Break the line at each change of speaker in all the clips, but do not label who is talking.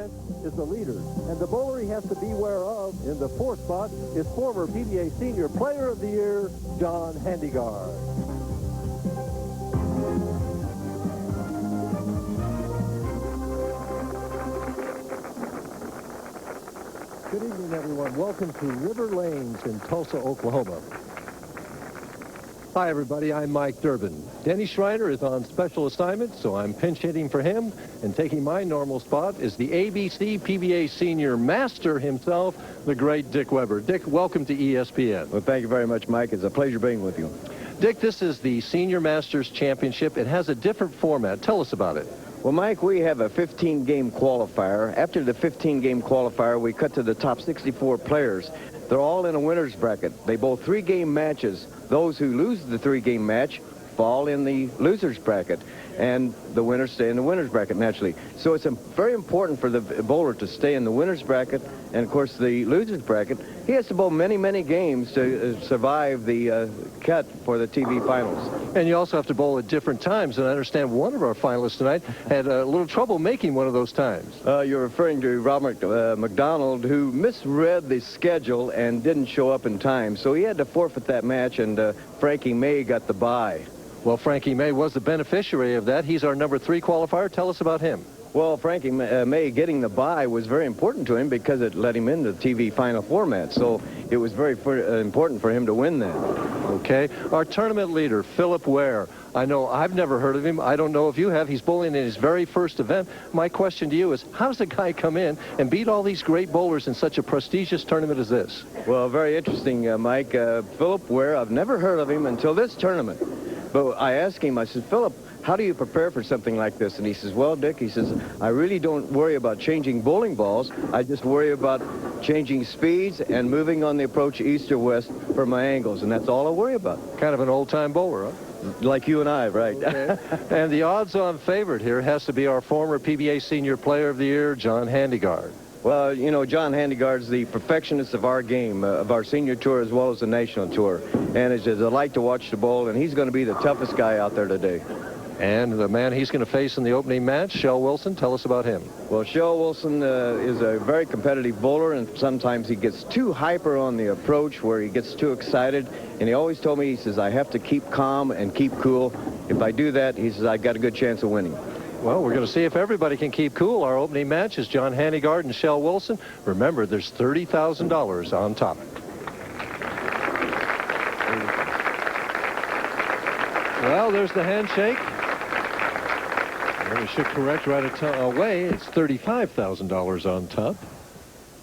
bench is the leader. And the bowler he has to beware of in the 4th spot is former PBA Senior Player of the Year, John Handegard. Good evening, everyone. Welcome to Riverlanes in Tulsa, Oklahoma. Hi, everybody. I'm Mike Durbin. Denny Schreiner is on special assignment, so I'm pinch hitting for him. And taking my normal spot is the ABC PBA Senior Master himself, the great Dick Weber. Dick, welcome to ESPN.
Well, thank you very much, Mike. It's a pleasure being with you.
Dick, this is the Senior Masters Championship. It has a different format. Tell us about it.
Well, Mike, we have a 15-game qualifier. After the 15-game qualifier, we cut to the top 64 players. They're all in a winner's bracket. They bowl 3-game matches. Those who lose the 3-game match fall in the loser's bracket, and the winners stay in the winner's bracket, naturally. So it's very important for the bowler to stay in the winner's bracket, and, of course, the loser's bracket. He has to bowl many, many games to survive the cut for the TV finals.
And you also have to bowl at different times, and I understand one of our finalists tonight had a little trouble making one of those times.
You're referring to Robert McDonald, who misread the schedule and didn't show up in time, so he had to forfeit that match, and Frankie May got the bye.
Well, Frankie May was the beneficiary of that. He's our number 3 qualifier. Tell us about him.
Well, Frankie May getting the bye was very important to him because it let him into the TV final format. So it was very important for him to win that.
Okay. Our tournament leader, Phil Ware. I know I've never heard of him. I don't know if you have. He's bowling in his very first event. My question to you is, how does a guy come in and beat all these great bowlers in such a prestigious tournament as this?
Well, very interesting, Mike. Phil Ware, I've never heard of him until this tournament. But I asked him, I said, Philip, how do you prepare for something like this? And he says, well, Dick, he says, I really don't worry about changing bowling balls. I just worry about changing speeds and moving on the approach east or west for my angles. And that's all I worry about.
Kind of an old-time bowler, huh?
Like you and I, right?
Okay. And the odds-on favorite here has to be our former PBA Senior Player of the Year, John Handegard.
Well, you know, John Handegard's the perfectionist of our game, of our senior tour as well as the national tour. And it's a delight to watch the bowl, and he's going to be the toughest guy out there today.
And the man he's going to face in the opening match, Shell Wilson, tell us about him.
Well, Shell Wilson is a very competitive bowler, and sometimes he gets too hyper on the approach where he gets too excited. And he always told me, he says, I have to keep calm and keep cool. If I do that, he says, I've got a good chance of winning.
Well, we're going to see if everybody can keep cool. Our opening match is John Handegard and Shell Wilson. Remember, there's $30,000 on top. Well, there's the handshake. And we should correct right away. It's $35,000 on top.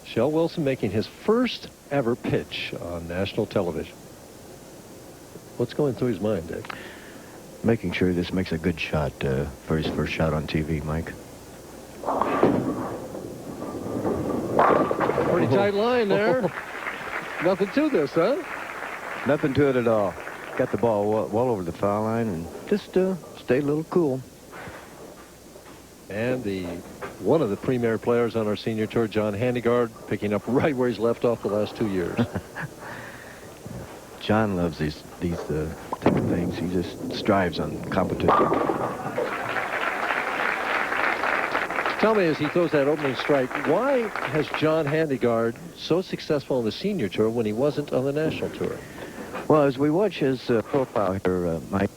Shell Wilson making his first ever pitch on national television. What's going through his mind, Dick?
Making sure this makes a good shot for his first shot on TV, Mike.
Pretty tight line there. Nothing to this, huh?
Nothing to it at all. Got the ball well over the foul line and just stay a little cool.
And one of the premier players on our senior tour, John Handegard, picking up right where he's left off the last 2 years.
John loves these type of things. He just strives on competition.
Tell me, as he throws that opening strike, why has John Handegard so successful on the senior tour when he wasn't on the national tour?
Well, as we watch his profile here, Mike,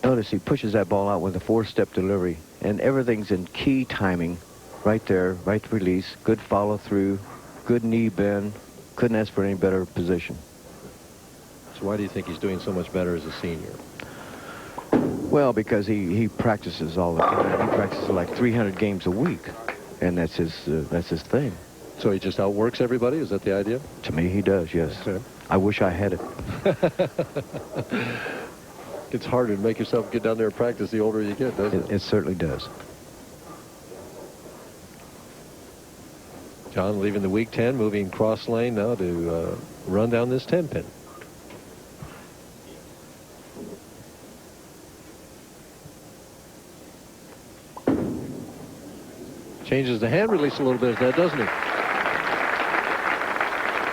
notice he pushes that ball out with a 4-step delivery, and everything's in key timing. Right there, right release, good follow through, good knee bend. Couldn't ask for any better position.
So why do you think he's doing so much better as a senior?
Well, because he practices all the time. He practices like 300 games a week, and that's his thing.
So he just outworks everybody? Is that the idea?
To me, he does, yes. Okay. I wish I had it.
It's harder to make yourself get down there and practice the older you get, doesn't it?
It certainly does.
John leaving the weak 10, moving cross lane now to run down this 10-pin. Changes the hand release a little bit, doesn't he?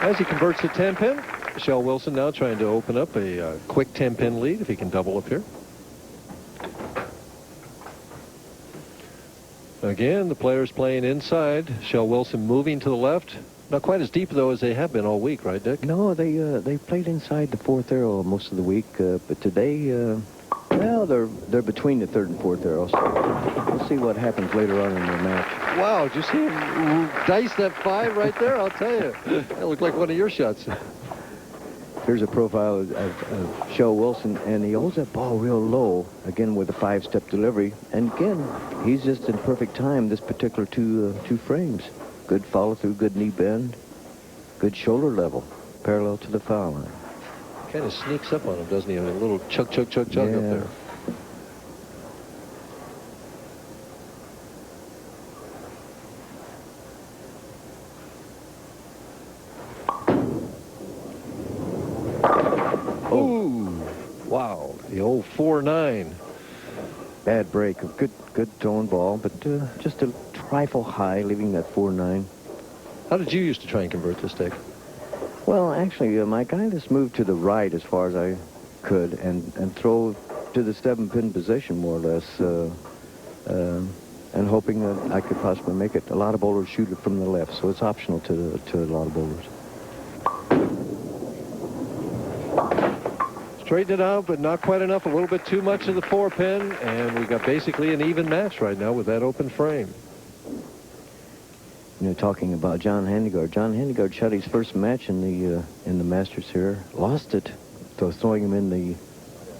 As he converts the 10-pin, Shell Wilson now trying to open up a quick 10-pin lead if he can double up here. Again, the players playing inside. Shell Wilson moving to the left. Not quite as deep, though, as they have been all week, right, Dick?
No, they played inside the fourth arrow most of the week, but today, well, they're between the third and fourth arrows. So we'll see what happens later on in the match.
Wow, did you see him dice that 5 right there? I'll tell you. That looked like one of your shots.
Here's a profile of Shell Wilson, and he holds that ball real low, again with a 5-step delivery. And again, he's just in perfect time, this particular two frames. Good follow-through, good knee bend, good shoulder level, parallel to the foul line.
Kind of sneaks up on him, doesn't he? A little chug, chug, chug, chug up there. Wow, the old 4-9.
Bad break. Good throwing ball, but just a trifle high, leaving that 4-9.
How did you used to try and convert this, Dick?
Well, actually, my guy just moved to the right as far as I could and throw to the 7-pin position, more or less, and hoping that I could possibly make it. A lot of bowlers shoot it from the left, so it's optional to a lot of bowlers.
Straighten it out, but not quite enough. A little bit too much of the 4-pin, and we got basically an even match right now with that open frame.
You know, talking about John Handegard. John Handegard shot his first match in the Masters here. Lost it, so throwing him in the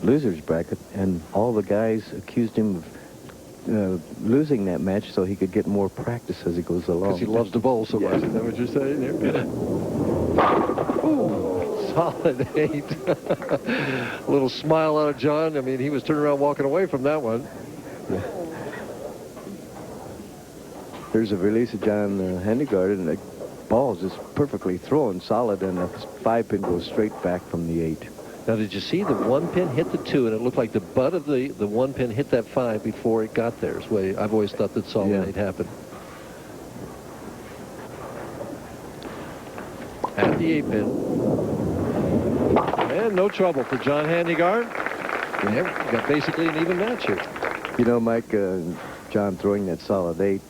losers bracket, and all the guys accused him of losing that match so he could get more practice as he goes along.
Because he loves to bowl so much. Is that what you're saying there? Ooh. Solid 8. A little smile out of John. I mean, he was turning around walking away from that one.
There's a release of John Handegard, and the ball's just perfectly thrown, solid, and the 5-pin goes straight back from the 8.
Now, did you see the 1-pin hit the 2, and it looked like the butt of the 1-pin hit that 5 before it got there? It's the way I've always thought that solid 8 happened. At the 8-pin. And no trouble for John Handegard. And we got basically an even match here.
You know, Mike, John throwing that solid 8,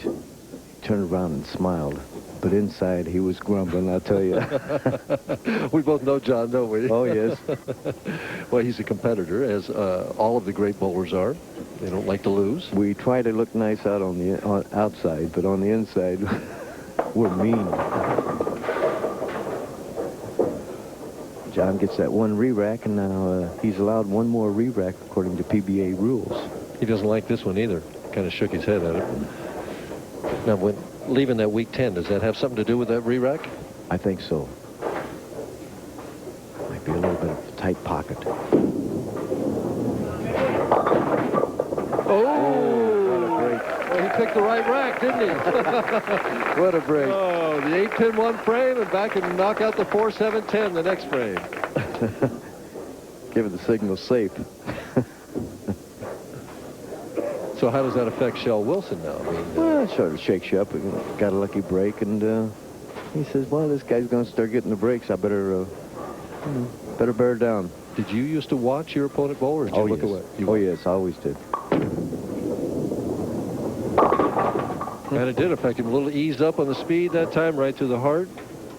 turned around and smiled. But inside, he was grumbling, I'll tell you.
We both know John, don't we?
Oh, yes.
Well, he's a competitor, as all of the great bowlers are. They don't like to lose.
We try to look nice out on the outside, but on the inside, we're mean. John gets that one re-rack, and now he's allowed one more re-rack according to PBA rules.
He doesn't like this one either. Kind of shook his head at it. Now, when leaving that week 10, does that have something to do with that re-rack?
I think so. Might be a little bit of a tight pocket.
Oh, what a break. Well, he picked the right rack, didn't he?
What a break.
Oh, the 8-pin one frame, and back and knock out the 4-7-10 the next frame.
Give it the signal safe.
So how does that affect Shell Wilson now? I mean,
well, it sort of shakes you up. We got a lucky break, and he says, well, this guy's going to start getting the breaks. I better bear down.
Did you used to watch your opponent bowl, or did you look away?
Yes, I always did.
And it did affect him. A little ease up on the speed that time, right to the heart.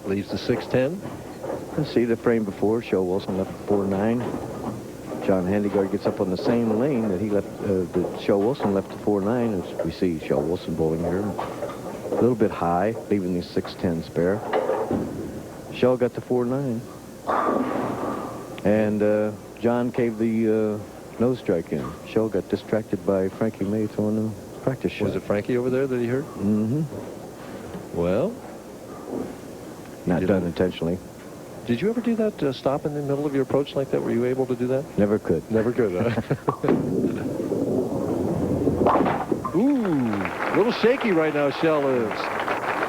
Leaves the 6-10.
Let's see the frame before. Shell Wilson left 4-9. John Handegard gets up on the same lane that he left, that Shell Wilson left to 4-9. As we see Shell Wilson bowling here. A little bit high, leaving the 6-10 spare. Shell got the 4-9. And John caved the nose strike in. Shell got distracted by Frankie May throwing a practice shot.
Was it Frankie over there that he hurt?
Mm-hmm.
Well.
Not done intentionally.
Did you ever do that stop in the middle of your approach like that? Were you able to do that?
Never could.
Never could, huh? Ooh, a little shaky right now, Shell is.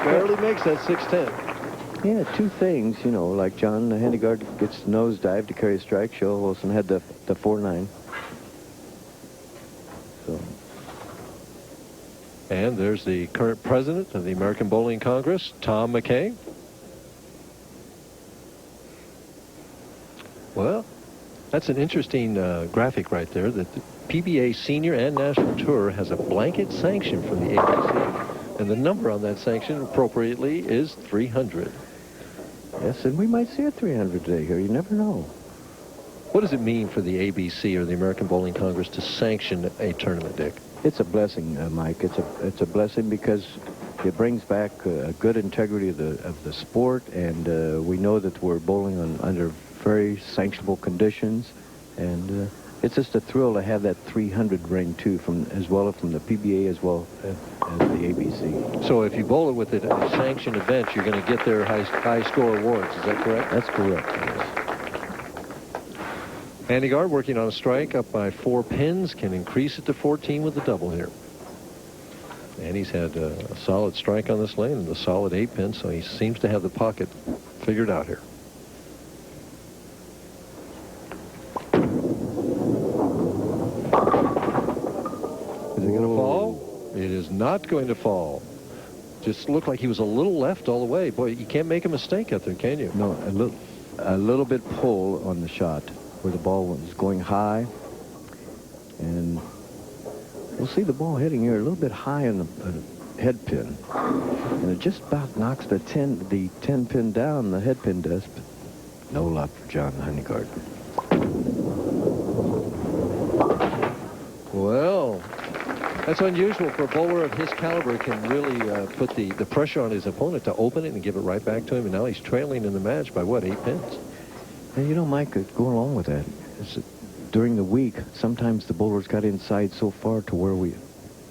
Barely makes that 6-10.
Yeah, two things, you know, like John Handegard gets nosedive to carry a strike. Shell Wilson had the 4-9. So.
And there's the current president of the American Bowling Congress, Tom McKay. Well, That's an interesting graphic right there, that the PBA Senior and National Tour has a blanket sanction from the ABC. And the number on that sanction, appropriately, is 300.
Yes, and we might see a 300 today here. You never know.
What does it mean for the ABC, or the American Bowling Congress, to sanction a tournament, Dick?
It's a blessing, Mike. It's a blessing because it brings back a good integrity of the sport, and we know that we're bowling under very sanctionable conditions, and it's just a thrill to have that 300 ring too, as well from the PBA as well as the ABC.
So if you bowl it with a sanctioned event, you're going to get their high score awards. Is that correct?
That's correct. Yes.
Handegard working on a strike up by 4 pins, can increase it to 14 with the double here. And he's had a solid strike on this lane and a solid 8 pin, so he seems to have the pocket figured out here. Is it going to fall? It is not going to fall. Just looked like he was a little left all the way. Boy, you can't make a mistake out there, can you?
No, a little bit pull on the shot where the ball was going high, and we'll see the ball hitting here a little bit high on the head pin, and it just about knocks the 10 pin down. The head pin does, but no luck for John Handegard.
Well, that's unusual for a bowler of his caliber. Can really put the pressure on his opponent to open it and give it right back to him. And now he's trailing in the match by, what, 8 pins?
And you know, Mike, going along with that, is that during the week, sometimes the bowlers got inside so far to where we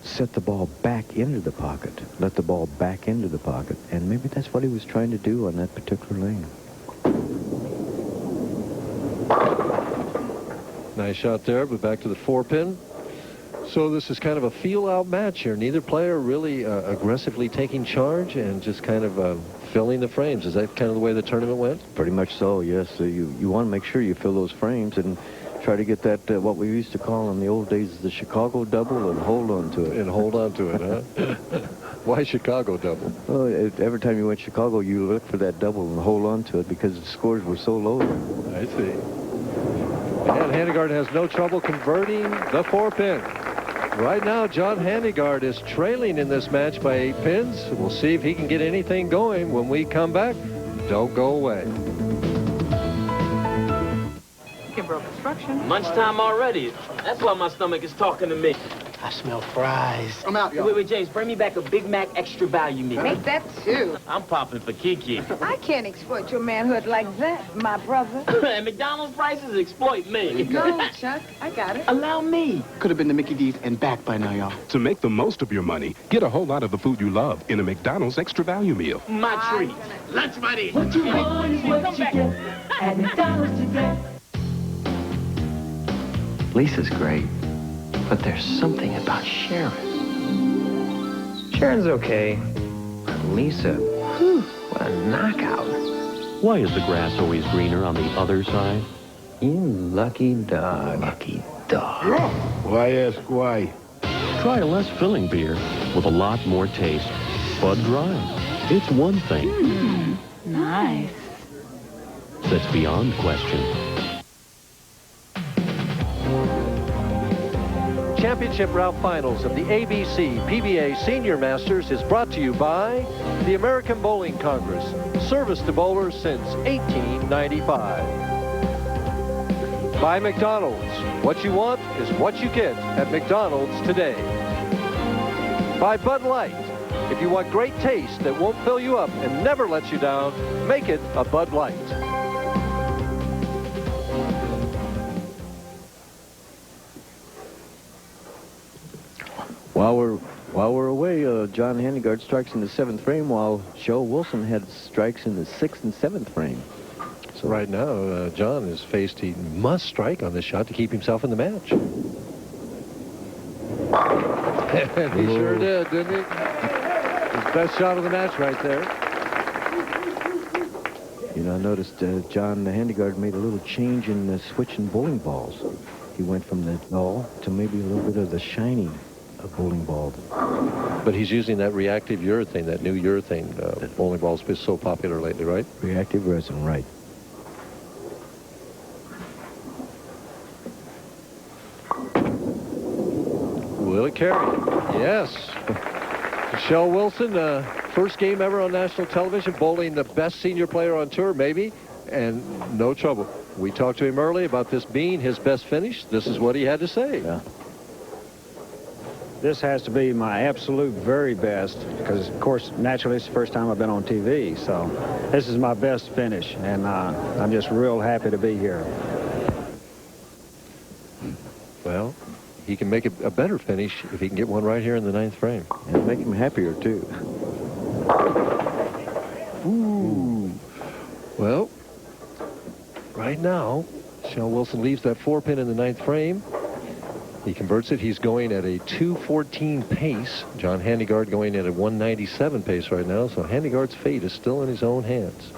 set the ball back into the pocket, let the ball back into the pocket. And maybe that's what he was trying to do on that particular lane.
Nice shot there, but back to the 4 pin. So this is kind of a feel-out match here. Neither player really aggressively taking charge and just kind of filling the frames. Is that kind of the way the tournament went?
Pretty much so, yes. You want to make sure you fill those frames and try to get that, what we used to call in the old days, the Chicago double, and hold on to it.
And hold on to it, huh? Why Chicago double?
Well, every time you went to Chicago, you look for that double and hold on to it because the scores were so low.
I see. And Handegard has no trouble converting the 4 pin. Right now, John Handegard is trailing in this match by 8 pins. We'll see if he can get anything going when we come back. Don't go away.
Lunchtime already. That's why my stomach is talking to me.
I smell fries.
I'm out, y'all. Wait, James, bring me back a Big Mac extra value meal.
Make that 2.
I'm popping for Kiki.
I can't exploit your manhood like that, my brother.
And McDonald's prices exploit me.
No, Chuck, I got it.
Allow me.
Could have been the Mickey D's and back by now, y'all.
To make the most of your money, get a whole lot of the food you love in a McDonald's extra value meal.
My treat.
Lunch money.
What you want is what you get at McDonald's today.
Lisa's great, but there's something about Sharon. Sharon's okay, but Lisa, whew, what a knockout.
Why is the grass always greener on the other side?
You lucky dog. Lucky dog.
Why ask why?
Try a less filling beer with a lot more taste. Bud Dry. It's one thing.
Nice.
That's beyond question.
Championship round finals of the ABC PBA Senior Masters is brought to you by the American Bowling Congress, service to bowlers since 1895. By McDonald's, what you want is what you get at McDonald's today. By Bud Light, if you want great taste that won't fill you up and never lets you down, make it a Bud Light.
While we're away, John Handegard strikes in the 7th frame, while Joe Wilson had strikes in the 6th and 7th frame.
So right now, John is faced. He must strike on this shot to keep himself in the match. And he sure did, didn't he? His best shot of the match right there.
You know, I noticed John Handegard made a little change in switching bowling balls. He went from the dull to maybe a little bit of the shiny bowling ball.
But he's using that reactive urethane, that new urethane bowling ball's been so popular lately, right?
Reactive resin, right.
Will it carry? Yes. Michelle Wilson, first game ever on national television, bowling the best senior player on tour, maybe, and no trouble. We talked to him early about this being his best finish. This is what he had to say.
Yeah. This has to be my absolute very best because, of course, naturally it's the first time I've been on TV. So this is my best finish, and I'm just real happy to be here.
Well, he can make a better finish if he can get one right here in the 9th frame.
And make him happier, too.
Ooh. Well, right now, Michelle Wilson leaves that 4-pin in the 9th frame. He converts it. He's going at a 214 pace. John Handegard going at a 197 pace right now. So Handegard's fate is still in his own hands.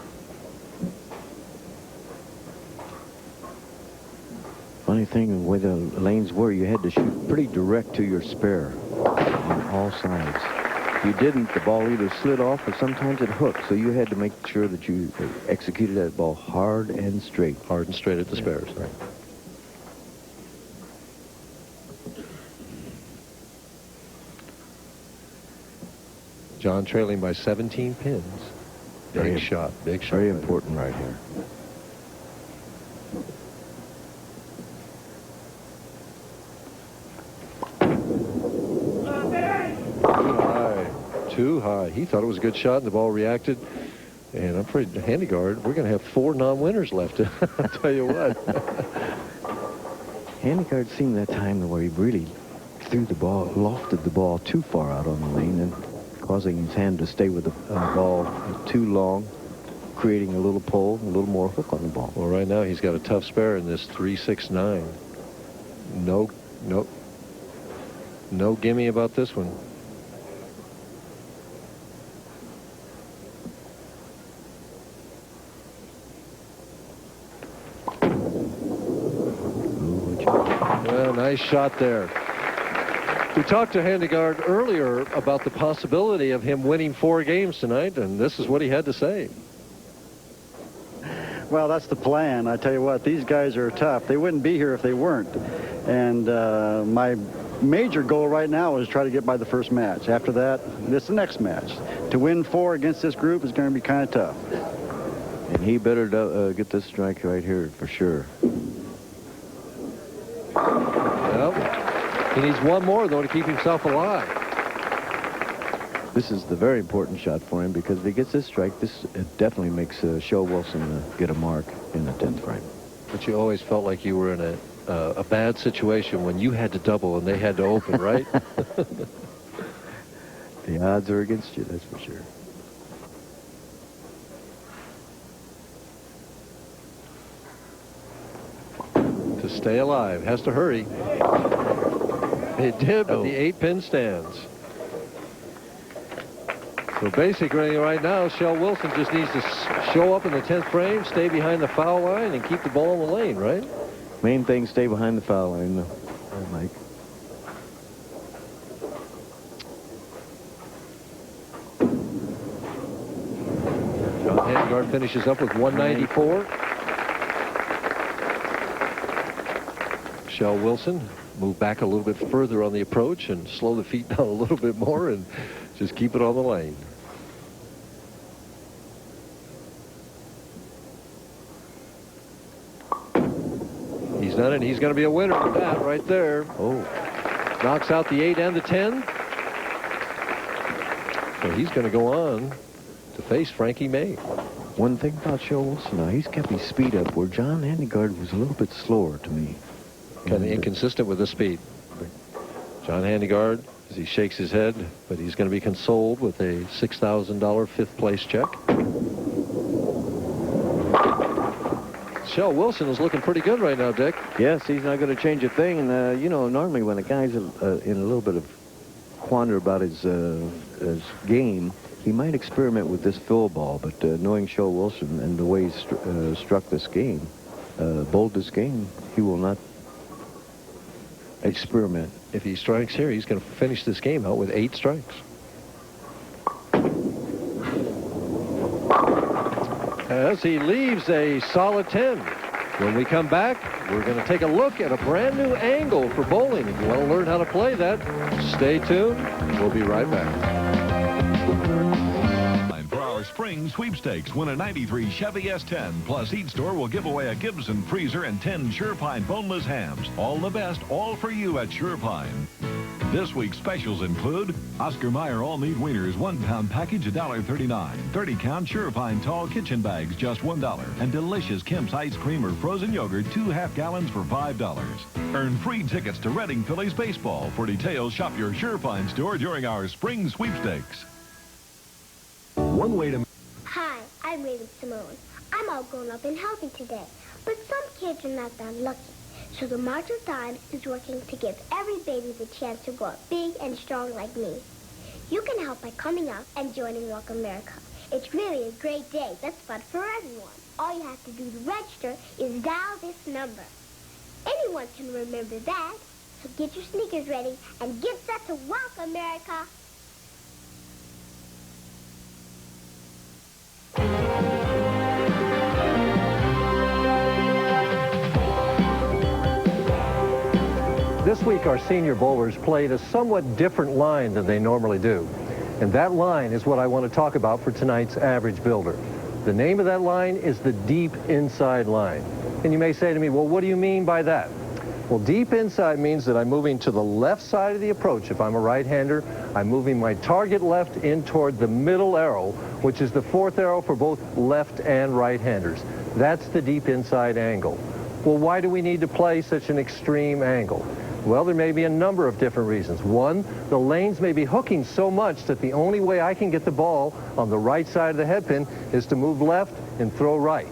Funny thing, the way the lanes were, you had to shoot pretty direct to your spare on all sides. If you didn't, the ball either slid off or sometimes it hooked. So you had to make sure that you executed that ball hard and straight.
Hard and straight at the spares. Right. John trailing by 17 pins. Big shot. Big shot.
Very important right here.
Too high. He thought it was a good shot, and the ball reacted. And I'm afraid Handegard, we're going to have 4 non-winners left. I'll tell you what.
Handegard seemed that time where he really threw the ball, lofted the ball too far out on the lane, and causing his hand to stay with the ball too long, creating a little pull, a little more hook on the ball.
Well, right now he's got a tough spare in this 3-6-9. No gimme about this one. Well, nice shot there. We talked to Handegard earlier about the possibility of him winning 4 games tonight, and this is what he had to say.
Well, that's the plan. I tell you what, these guys are tough. They wouldn't be here if they weren't. And my major goal right now is try to get by the first match. After that, this is the next match. To win 4 against this group is going to be kind of tough.
And he better get this strike right here for sure.
Well, he needs one more, though, to keep himself alive.
This is the very important shot for him because if he gets this strike, this definitely makes Michelle Wilson get a mark in the 10th frame.
But you always felt like you were in a bad situation when you had to double and they had to open, right?
The odds are against you, that's for sure.
To stay alive, has to hurry. It did, but the 8-pin stands. So basically right now, Michelle Wilson just needs to show up in the 10th frame, stay behind the foul line, and keep the ball in the lane, right?
Main thing, stay behind the foul line, Mike.
John Handegard finishes up with 194. Michelle Wilson move back a little bit further on the approach and slow the feet down a little bit more and just keep it on the lane. He's done it. He's going to be a winner with that right there.
Oh.
Knocks out the 8 and the 10. So he's going to go on to face Frankie May.
One thing about Michelle Wilson now, he's kept his speed up where John Handegard was a little bit slower to me.
Kind of inconsistent with the speed. John Handegard, as he shakes his head, but he's going to be consoled with a $6,000 5th place check. Michelle Wilson is looking pretty good right now, Dick.
Yes, he's not going to change a thing. And, you know, normally when a guy's in a little bit of quandary about his game, he might experiment with this fill ball. But knowing Michelle Wilson and the way he struck this game, bowled this game, he will not experiment.
If he strikes here, he's going to finish this game out with 8 strikes. As he leaves a solid 10. When we come back, we're going to take a look at a brand new angle for bowling. If you want to learn how to play that, stay tuned. We'll be right back.
For our spring sweepstakes, win a 93 Chevy S10. Plus, each store will give away a Gibson freezer and 10 Surepine boneless hams. All the best, all for you at Surepine. This week's specials include Oscar Mayer all-meat wieners, 1-pound package, $1.39. 30-count Surepine tall kitchen bags, just $1. And delicious Kemp's ice cream or frozen yogurt, 2 half-gallons for $5. Earn free tickets to Reading Phillies baseball. For details, shop your Surepine store during our spring sweepstakes. One way to...
Hi, I'm Raven Simone. I'm all grown up and healthy today, but some kids are not that lucky. So the March of Dimes is working to give every baby the chance to grow up big and strong like me. You can help by coming out and joining Walk America. It's really a great day that's fun for everyone. All you have to do to register is dial this number. Anyone can remember that. So get your sneakers ready and get set to Walk America.
This week, our senior bowlers played a somewhat different line than they normally do. And that line is what I want to talk about for tonight's average builder. The name of that line is the deep inside line. And you may say to me, well, what do you mean by that? Well, deep inside means that I'm moving to the left side of the approach. If I'm a right-hander, I'm moving my target left in toward the middle arrow, which is the 4th arrow for both left and right-handers. That's the deep inside angle. Well, why do we need to play such an extreme angle? Well, there may be a number of different reasons. One, the lanes may be hooking so much that the only way I can get the ball on the right side of the headpin is to move left and throw right.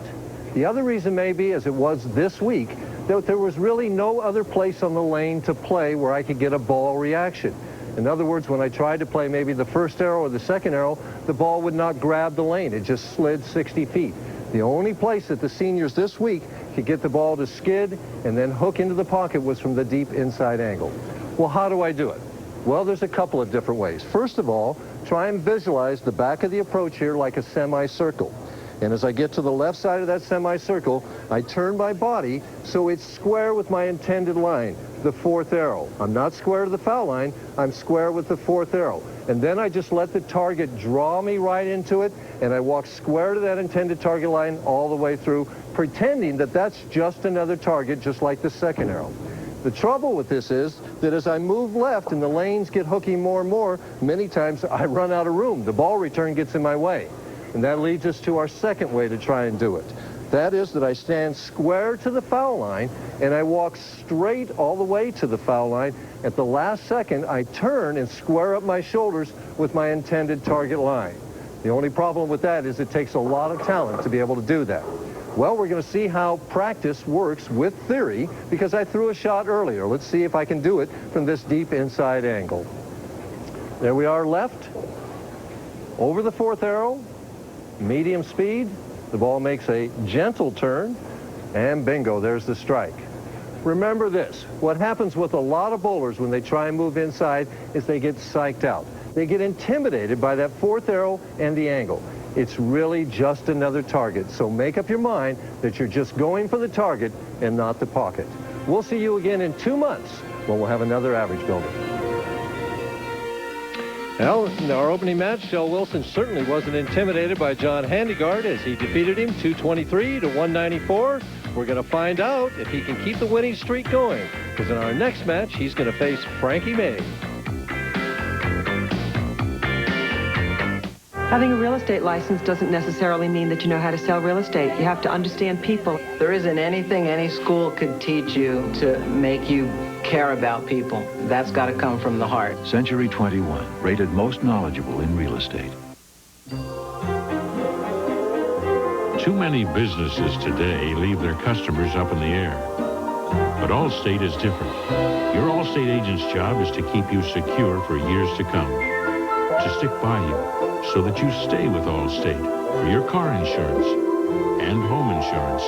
The other reason may be, as it was this week, that there was really no other place on the lane to play where I could get a ball reaction. In other words, when I tried to play maybe the 1st arrow or the 2nd arrow, the ball would not grab the lane. It just slid 60 feet. The only place that the seniors this week could get the ball to skid and then hook into the pocket was from the deep inside angle. Well, how do I do it? Well, there's a couple of different ways. First of all, try and visualize the back of the approach here like a semicircle. And as I get to the left side of that semicircle, I turn my body so it's square with my intended line, the 4th arrow. I'm not square to the foul line, I'm square with the 4th arrow. And then I just let the target draw me right into it, and I walk square to that intended target line all the way through, pretending that that's just another target, just like the 2nd arrow. The trouble with this is that as I move left and the lanes get hooking more and more, many times I run out of room. The ball return gets in my way. And that leads us to our second way to try and do it. That is that I stand square to the foul line and I walk straight all the way to the foul line. At the last second, I turn and square up my shoulders with my intended target line. The only problem with that is it takes a lot of talent to be able to do that. Well, we're going to see how practice works with theory because I threw a shot earlier. Let's see if I can do it from this deep inside angle. There we are, left, over the 4th arrow, medium speed. The ball makes a gentle turn, and bingo, there's the strike. Remember this, what happens with a lot of bowlers when they try and move inside is they get psyched out. They get intimidated by that 4th arrow and the angle. It's really just another target, so make up your mind that you're just going for the target and not the pocket. We'll see you again in 2 months when we'll have another average builder. Well, in our opening match, Shel Wilson certainly wasn't intimidated by John Handegard as he defeated him 223 to 194. We're going to find out if he can keep the winning streak going, because in our next match, he's going to face Frankie May.
Having a real estate license doesn't necessarily mean that you know how to sell real estate. You have to understand people.
There isn't anything any school could teach you to make you care about people. That's got to come from the heart.
Century 21, rated most knowledgeable in real estate.
Too many businesses today leave their customers up in the air. But Allstate is different. Your Allstate agent's job is to keep you secure for years to come. To stick by you so that you stay with Allstate for your car insurance and home insurance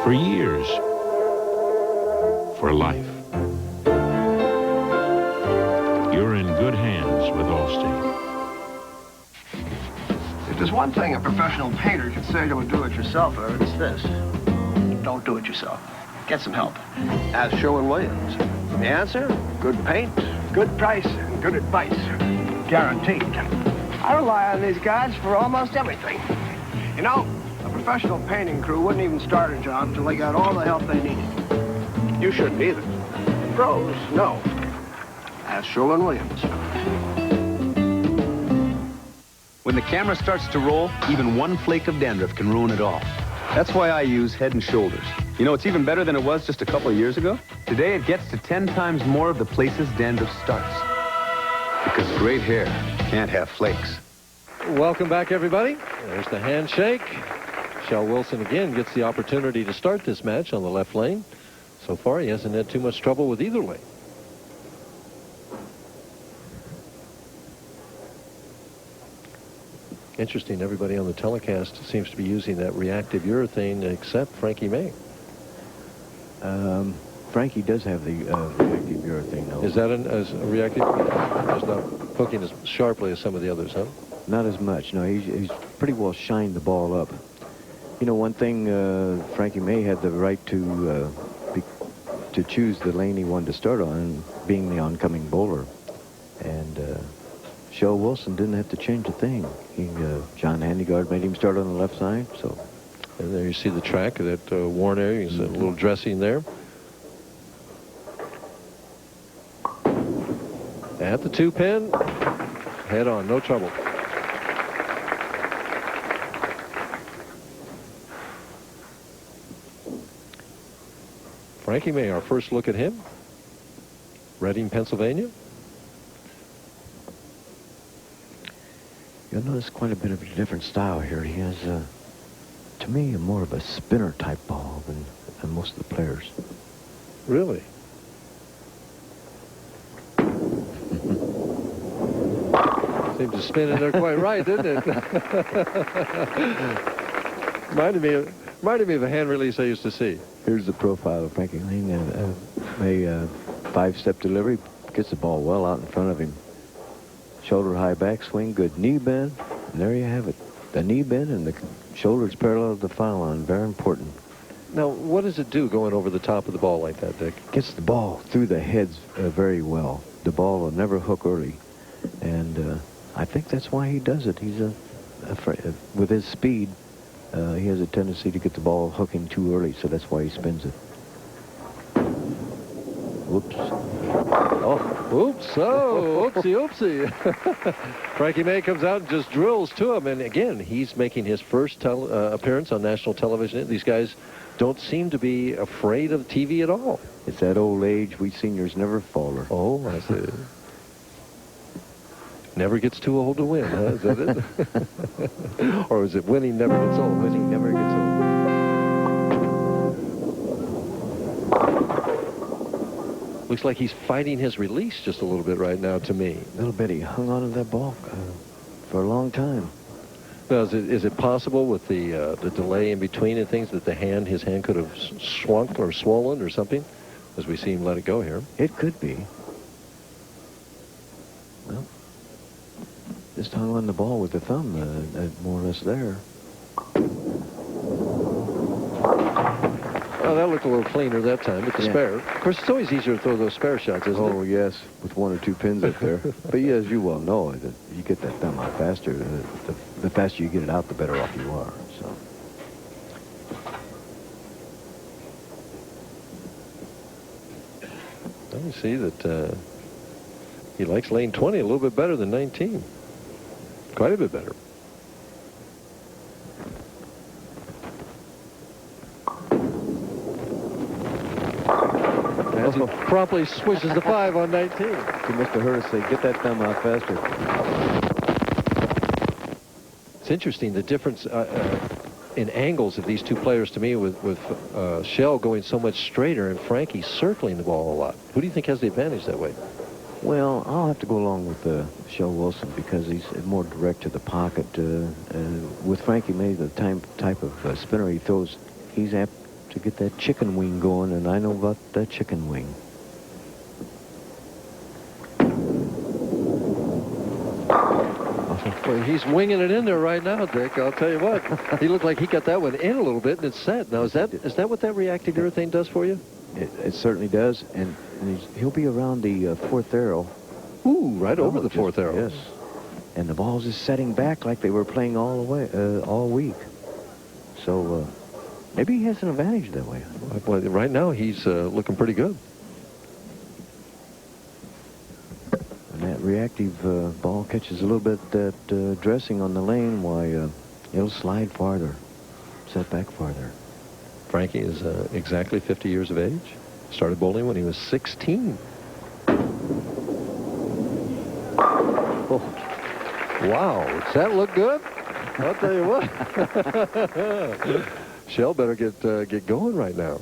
for years, for life. You're in good hands with Allstate.
If there's one thing a professional painter could say to a do-it-yourselfer, it's this. Don't do it yourself. Get some help.
As Sherwin-Williams. The answer? Good paint,
Good price and good advice. Guaranteed. I rely on these guys for almost everything.
You know, a professional painting crew wouldn't even start a job until they got all the help they needed. You shouldn't either. Pros, no. As Sherwin-Williams.
When the camera starts to roll, even one flake of dandruff can ruin it all. That's why I use Head & Shoulders. You know, it's even better than it was just a couple of years ago. Today, it gets to 10 times more of the places dandruff starts. Because great hair can't have flakes.
Welcome back, everybody. There's the handshake. Shell Wilson again gets the opportunity to start this match on the left lane. So far, he hasn't had too much trouble with either lane. Interesting, everybody on the telecast seems to be using that reactive urethane except Frankie May.
Frankie does have the reactive urethane, though.
Is that a reactive? It's not hooking as sharply as some of the others, huh?
Not as much. No, he's pretty well shined the ball up. You know, one thing, Frankie May had the right to choose the lane he wanted to start on, being the oncoming bowler. And Shell Wilson didn't have to change a thing. John Handegard made him start on the left side, so.
And there you see the track of that worn area. There's a little dressing there. At the 2-pin, head on, no trouble. Frankie May, our first look at him. Reading, Pennsylvania.
You'll notice quite a bit of a different style here. He has, to me, more of a spinner type ball than most of the players.
Really? Seemed to spin in there quite right, didn't it? reminded me of a hand release I used to see.
Here's the profile of Frankie May. A 5-step delivery, gets the ball well out in front of him. Shoulder high back swing, good knee bend, and there you have it. The knee bend and the shoulders parallel to the foul line, very important.
Now, what does it do going over the top of the ball like that, Dick?
Gets the ball through the heads very well. The ball will never hook early, and I think that's why he does it. He's with his speed, he has a tendency to get the ball hooking too early, so that's why he spins it. Whoops.
Oh, oops. Oh, oopsie, oopsie. Frankie May comes out and just drills to him. And again, he's making his first appearance on national television. These guys don't seem to be afraid of TV at all.
It's that old age. We seniors never faller.
Oh, I see. Never gets too old to win, huh? Is that it? Or is it winning never gets old?
Winning never gets old.
Looks like he's fighting his release just a little bit right now to me.
A little bit. He hung on to that ball for a long time.
Now, is it possible with the delay in between and things that his hand could have shrunk or swollen or something as we see him let it go here?
It could be. Well, just hung on the ball with the thumb more or less there.
Oh, that looked a little cleaner that time with the spare. Of course, it's always easier to throw those spare shots, isn't it?
Oh, yes, with 1 or 2 pins up there. But yeah, as you well know, you get that thumb out faster. The faster you get it out, the better off you are. So.
Well, you see that he likes lane 20 a little bit better than 19. Quite a bit better. As he promptly swishes the 5 on 19.
You must have heard us say, get that thumb out faster.
It's interesting, the difference in angles of these two players to me with Shell going so much straighter and Frankie circling the ball a lot. Who do you think has the advantage that way?
Well, I'll have to go along with Shell Wilson because he's more direct to the pocket. With Frankie May, the type of spinner he throws, he's apt to get that chicken wing going, and I know about that chicken wing.
Well, he's winging it in there right now, Dick. I'll tell you what. He looked like he got that one in a little bit, and it's set. Now, is that what that reactive urethane does for you?
It certainly does, and he'll be around the fourth arrow.
Ooh, right over the fourth arrow.
Yes. And the ball's just setting back like they were playing all week. So maybe he has an advantage that way.
Well, right now, he's looking pretty good.
And that reactive ball catches a little bit that dressing on the lane, why it'll slide farther, set back farther.
Frankie is exactly 50 years of age. Started bowling when he was 16. Oh. Wow, does that look good? I'll tell you what. Shell better get going right now.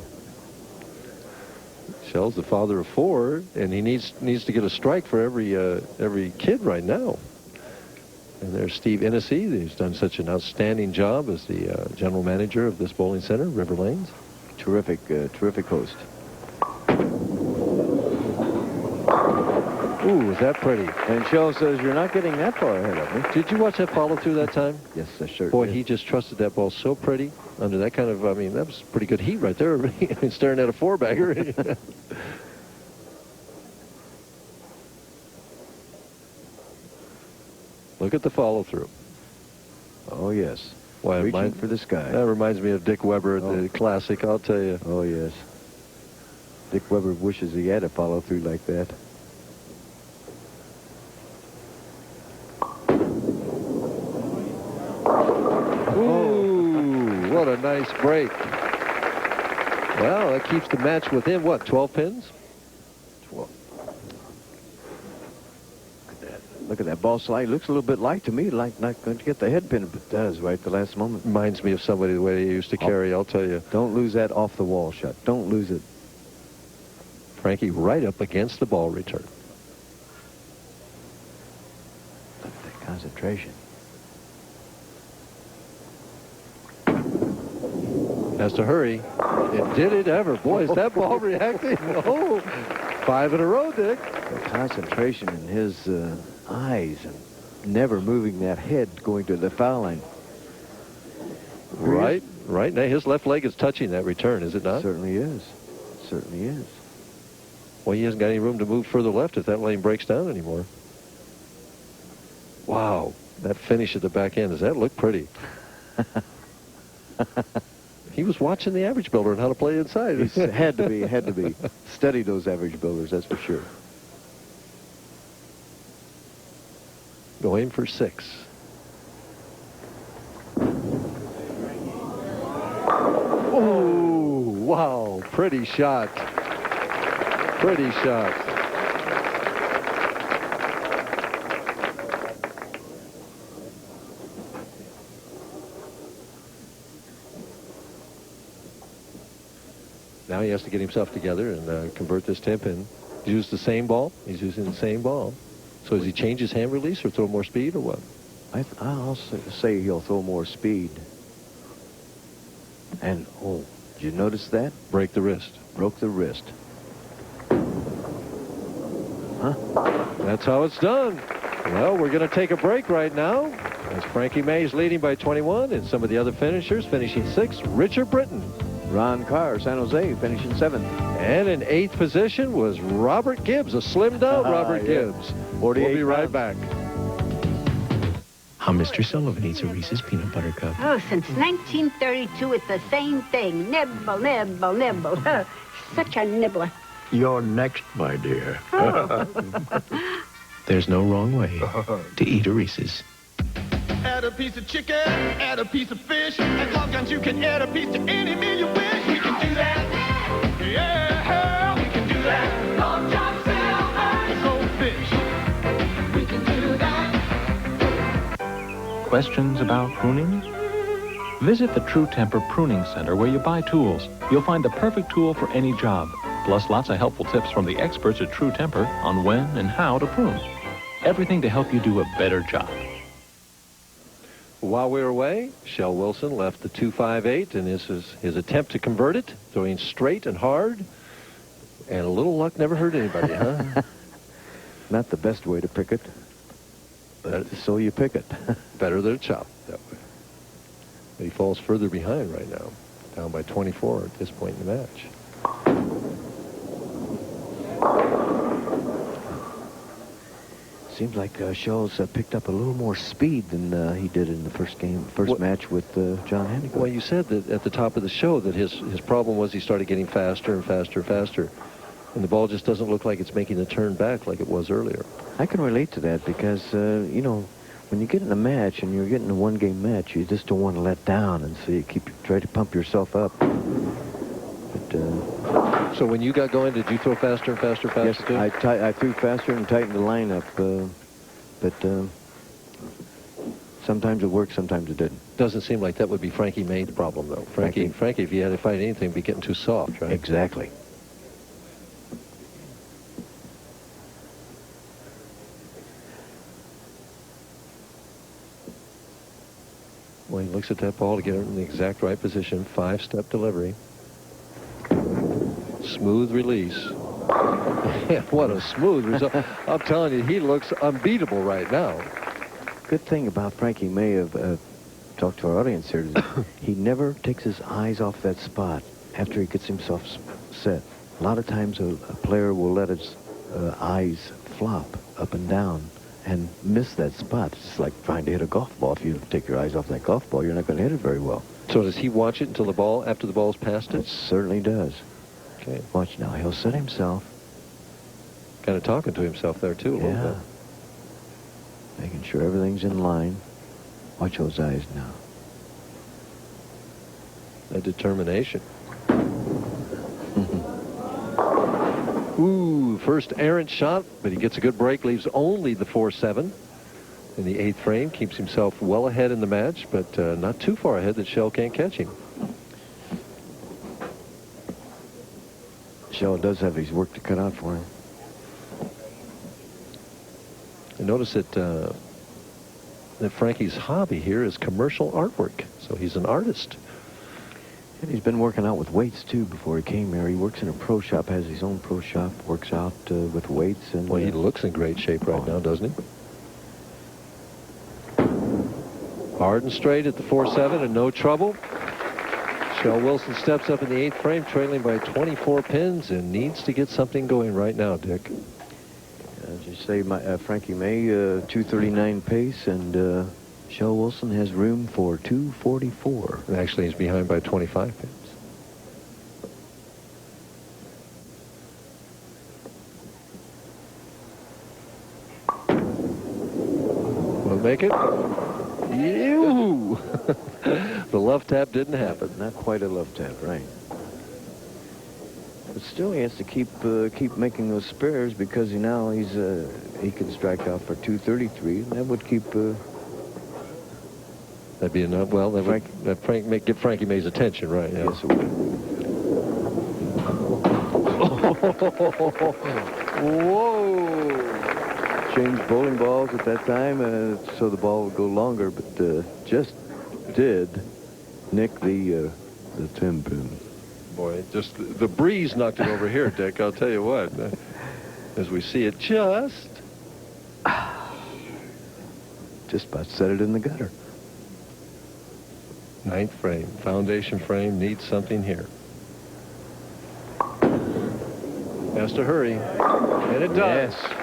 Shell's the father of 4, and he needs to get a strike for every kid right now. And there's Steve Inesey, who's done such an outstanding job as the general manager of this bowling center, Riverlanes.
Terrific host.
Ooh, is that pretty?
And Shell says, you're not getting that far ahead of me.
Did you watch that follow through that time?
Yes, I sure
Boy,
did.
he just trusted that ball so pretty under that kind of, I mean, that was pretty good heat right there. Staring at a 4-bagger. Look at the follow through.
Oh, yes.
Why,
reaching for the sky.
That reminds me of Dick Weber, the classic, I'll tell you.
Oh, yes. Dick Weber wishes he had a follow through like that.
Ooh, what a nice break. Well, that keeps the match within, what, 12 pins? 12.
Look at that ball slide. Looks a little bit light to me, like not going to get the head pin, but it does right at the last moment.
Reminds me of somebody the way he used to carry, I'll tell you.
Don't lose that off the wall shot. Don't lose it.
Frankie right up against the ball return.
Look at that concentration.
Has to hurry. And did it ever. Boy, is that ball reacting? Oh, 5 in a row, Dick.
The concentration in his eyes and never moving that head going to the foul line.
Right now, his left leg is touching that return, is it not?
Certainly is. Certainly is.
Well, he hasn't got any room to move further left if that lane breaks down anymore. Wow, that finish at the back end, does that look pretty? He was watching the average builder and how to play inside.
He had to be. Study those average builders, that's for sure.
Going for 6. Oh, wow, pretty shot. Pretty shot. Now he has to get himself together and convert this 10-pin. Use the same ball. He's using the same ball. So does he change his hand release or throw more speed or what?
I'll say he'll throw more speed. And, oh, did you notice that?
Break the wrist.
Broke the wrist. Huh?
That's how it's done. Well, we're going to take a break right now. As Frankie May is leading by 21, and some of the other finishers finishing 6th. Richard Britton.
Ron Carr, San Jose, finishing 7th.
And in 8th position was Robert Gibbs, a slimmed out Robert Gibbs.
48
We'll be right back.
How Mr. Sullivan eats a Reese's peanut butter cup.
Oh, since 1932, it's the same thing. Nibble, nibble, nibble. Such a nibbler.
You're next, my dear.
There's no wrong way to eat a Reese's.
Add a piece of chicken, add a piece of fish, and long guns you can add a piece to any meal you wish. We can do that. Yeah, we can do that. Long John Silver, the goldfish. We can do that.
Questions about pruning? Visit the True Temper Pruning Center where you buy tools. You'll find the perfect tool for any job, plus lots of helpful tips from the experts at True Temper on when and how to prune. Everything to help you do a better job.
While we were away, Shell Wilson left the 258, and this is his attempt to convert it, throwing straight and hard. And a little luck never hurt anybody, huh?
Not the best way to pick it. But so you pick it.
Better than a chop that way. But he falls further behind right now, down by 24 at this point in the match.
Seems like Schultz picked up a little more speed than he did in the first match with John Handegard.
Well, you said that at the top of the show that his problem was he started getting faster and faster and faster. And the ball just doesn't look like it's making the turn back like it was earlier.
I can relate to that because, you know, when you get in a match and you're getting a one-game match, you just don't want to let down. And so you try to pump yourself up. But,
so when you got going, did you throw faster and faster,
yes,
too?
I threw faster and tightened the lineup. But sometimes it worked, sometimes it didn't.
Doesn't seem like that would be Frankie May's problem, though. Frankie, if you had to fight anything, it'd be getting too soft, right?
Exactly.
Well, he looks at that ball to get it in the exact right position. 5-step delivery. Smooth release. What a smooth result. I'm telling you, he looks unbeatable right now.
Good thing about Frankie May, talk to our audience here, is he never takes his eyes off that spot after he gets himself set. A lot of times a player will let his eyes flop up and down and miss that spot. It's like trying to hit a golf ball. If you take your eyes off that golf ball, you're not going to hit it very well.
So does he watch it until after the ball's past it?
It certainly does.
Okay.
Watch now. He'll set himself.
Kind of talking to himself there, too, a little bit.
Making sure everything's in line. Watch those eyes now.
A determination. Ooh, first errant shot, but he gets a good break, leaves only the 4-7 in the 8th frame, keeps himself well ahead in the match, but not too far ahead that Shell can't catch him.
Shell does have his work to cut out for him.
I notice that Frankie's hobby here is commercial artwork, so he's an artist.
And he's been working out with weights, too, before he came here. He works in a pro shop, has his own pro shop, works out with weights. And
well, he looks in great shape right now, doesn't he? Hard and straight at the 4-7 and no trouble. Shell Wilson steps up in the 8th frame, trailing by 24 pins, and needs to get something going right now, Dick.
As you say, Frankie May, 239 pace, and Shell Wilson has room for 244.
Actually, he's behind by 25 pins. Will it make it? Ew! The love tap didn't happen.
Not quite a love tap, right. But still, he has to keep making those spares because now he can strike out for 233, and that would keep.
That'd be enough. Well, that would get Frankie May's attention, right? Yeah.
Yes, it would.
Whoa!
Changed bowling balls at that time, so the ball would go longer, but just did nick the 10 pin.
Boy, just the breeze knocked it over here, Dick. I'll tell you what. As we see it just
about set it in the gutter.
9th frame. Foundation frame needs something here. Has to hurry. And it does.
Yes.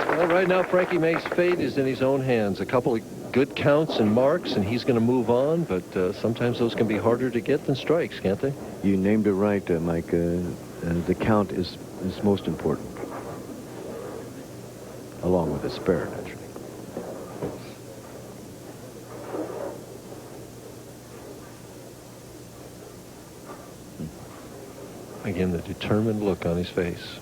Well, right now, Frankie May's fate is in his own hands. A couple of good counts and marks, and he's going to move on, but sometimes those can be harder to get than strikes, can't they?
You named it right, Mike. The count is most important, along with the spare, naturally.
Again, the determined look on his face.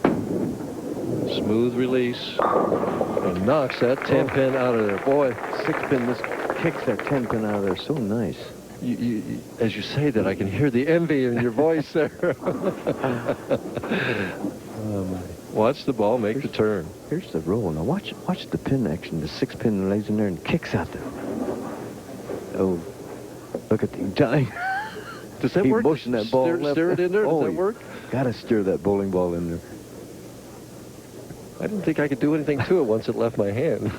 Smooth release. And knocks that 10 pin out of there. Boy,
6 pin, this kicks that 10 pin out of there so nice.
As you say that, I can hear the envy in your voice there.
Oh, my.
Watch the ball make the turn.
Here's the roll. Now watch the pin action. The 6 pin lays in there and kicks out there. Oh, look at the time.
Does that work?
Motion that ball
steer it in there? Does that work?
Got to steer that bowling ball in there.
I didn't think I could do anything to it once it left my hand.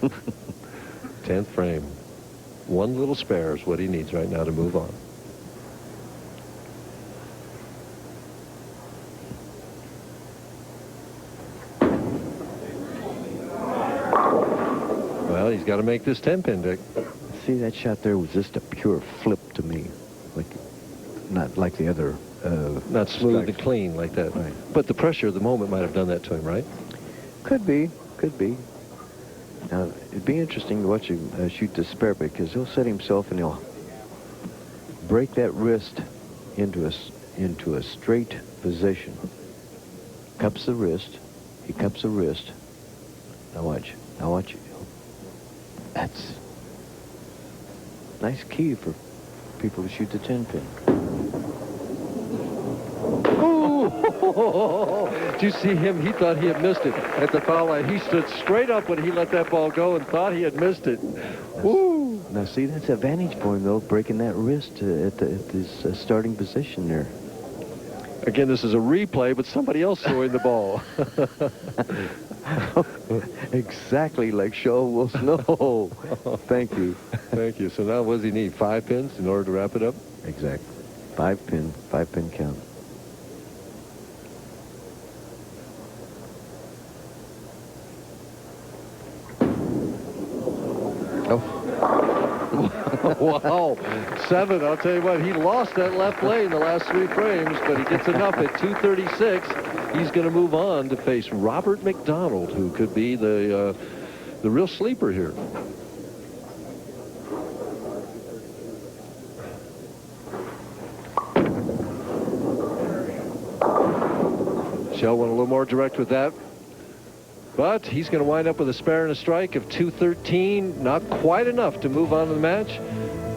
10th frame. One little spare is what he needs right now to move on. Well, he's got to make this 10-pin, Dick.
See, that shot there was just a pure flip to me. Like, not like the other.
Not smooth
strikes.
and clean like that.
Right.
But the pressure of the moment might have done that to him, right?
Could be. Could be. Now, it'd be interesting to watch him shoot the spare, because he'll set himself and he'll break that wrist into a straight position. Cups the wrist. He cups the wrist. Now watch. Now watch. That's nice key for people to shoot the 10-pin.
Did you see him? He thought he had missed it at the foul line. He stood straight up when he let that ball go and thought he had missed it. Woo!
Now see, that's advantage for him, though, breaking that wrist at his starting position there.
Again, this is a replay, but somebody else throwing the ball.
Exactly like Shaw Wilson. No. Thank you.
Thank you. So now what does he need? 5 pins in order to wrap it up?
Exactly. 5-pin count.
Wow. 7. I'll tell you what, he lost that left lane the last 3 frames, but he gets enough at 236. He's going to move on to face Robert McDonald, who could be the real sleeper here. Shell went a little more direct with that. But he's going to wind up with a spare and a strike of 213. Not quite enough to move on to the match.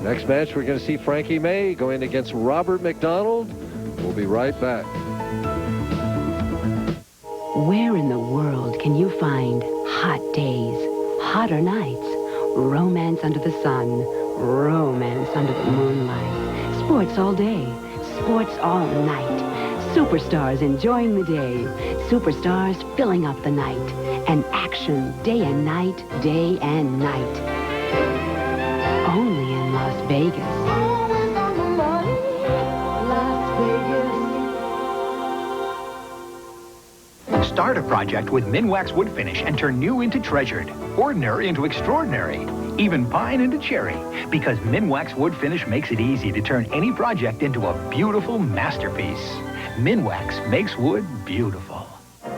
Next match, we're going to see Frankie May going against Robert McDonald. We'll be right back.
Where in the world can you find hot days, hotter nights, romance under the sun, romance under the moonlight, sports all day, sports all night, superstars enjoying the day, superstars filling up the night, and action day and night, day and night. Only in Las Vegas.
Start a project with Minwax Wood Finish and turn new into treasured, ordinary into extraordinary, even pine into cherry. Because Minwax Wood Finish makes it easy to turn any project into a beautiful masterpiece. Minwax makes wood beautiful.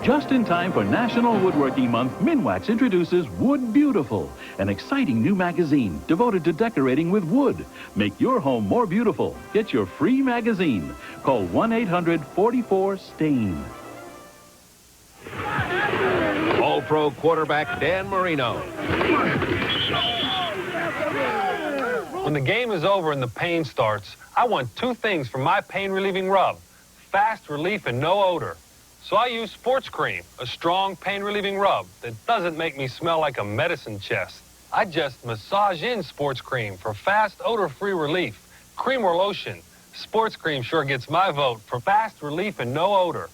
Just in time for National Woodworking Month, Minwax introduces Wood Beautiful, an exciting new magazine devoted to decorating with wood. Make your home more beautiful. Get your free magazine. Call 1-800-44-STAIN.
All-Pro quarterback Dan Marino.
When the game is over and the pain starts, I want 2 things for my pain-relieving rub: fast relief and no odor. So I use Sports Cream, a strong pain-relieving rub that doesn't make me smell like a medicine chest. I just massage in Sports Cream for fast, odor-free relief. Cream or lotion, Sports Cream sure gets my vote for fast relief and no odor.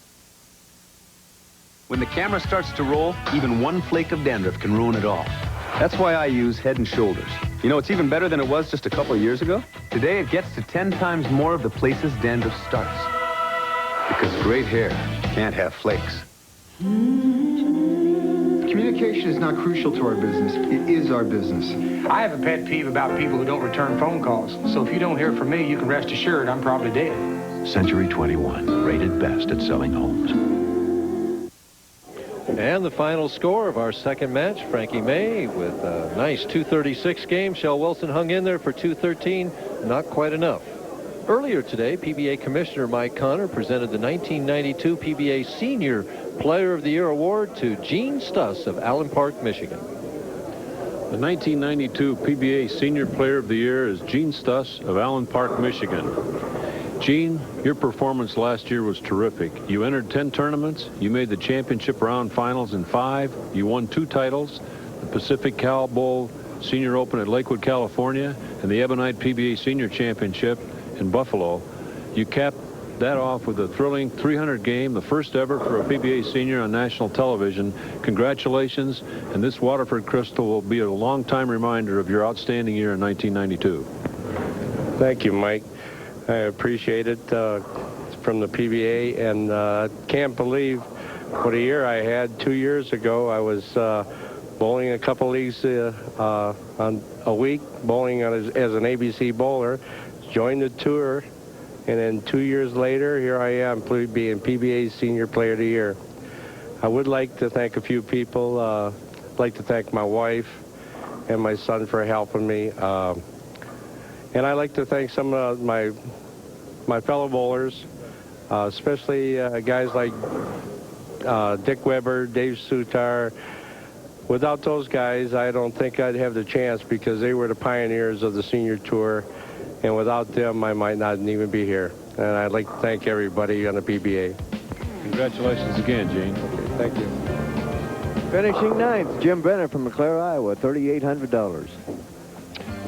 When the camera starts to roll, even one flake of dandruff can ruin it all. That's why I use Head & Shoulders. You know, it's even better than it was just a couple of years ago. Today, it gets to 10 times more of the places dandruff starts. Because great hair can't have flakes.
Communication is not crucial to our business. It is our business.
I have a pet peeve about people who don't return phone calls. So if you don't hear from me, you can rest assured I'm probably dead.
Century 21, rated best at selling homes.
And the final score of our second match, Frankie May with a nice 236 game. Shell Wilson hung in there for 213. Not quite enough. Earlier today, PBA Commissioner Mike Connor presented the 1992 PBA Senior Player of the Year Award to Gene Stuss of Allen Park, Michigan.
The 1992 PBA Senior Player of the Year is Gene Stuss of Allen Park, Michigan. Gene, your performance last year was terrific. You entered 10 tournaments. You made the championship round finals in 5. You won 2 titles, the Pacific Cal Bowl Senior Open at Lakewood, California, and the Ebonite PBA Senior Championship in Buffalo. You capped that off with a thrilling 300 game, the first ever for a PBA senior on national television. Congratulations, and this Waterford Crystal will be a long-time reminder of your outstanding year in 1992.
Thank you, Mike. I appreciate it from the PBA, and can't believe what a year I had. 2 years ago, I was bowling a couple leagues on a week, bowling as an ABC bowler, joined the tour, and then 2 years later, here I am being PBA's Senior Player of the Year. I would like to thank a few people. I'd like to thank my wife and my son for helping me. And I'd like to thank some of my fellow bowlers, especially guys like Dick Weber, Dave Sutar. Without those guys, I don't think I'd have the chance because they were the pioneers of the senior tour. And without them, I might not even be here. And I'd like to thank everybody on the PBA.
Congratulations again, Gene.
Okay, thank you.
Finishing ninth, Jim Brenner from LeClaire, Iowa, $3,800.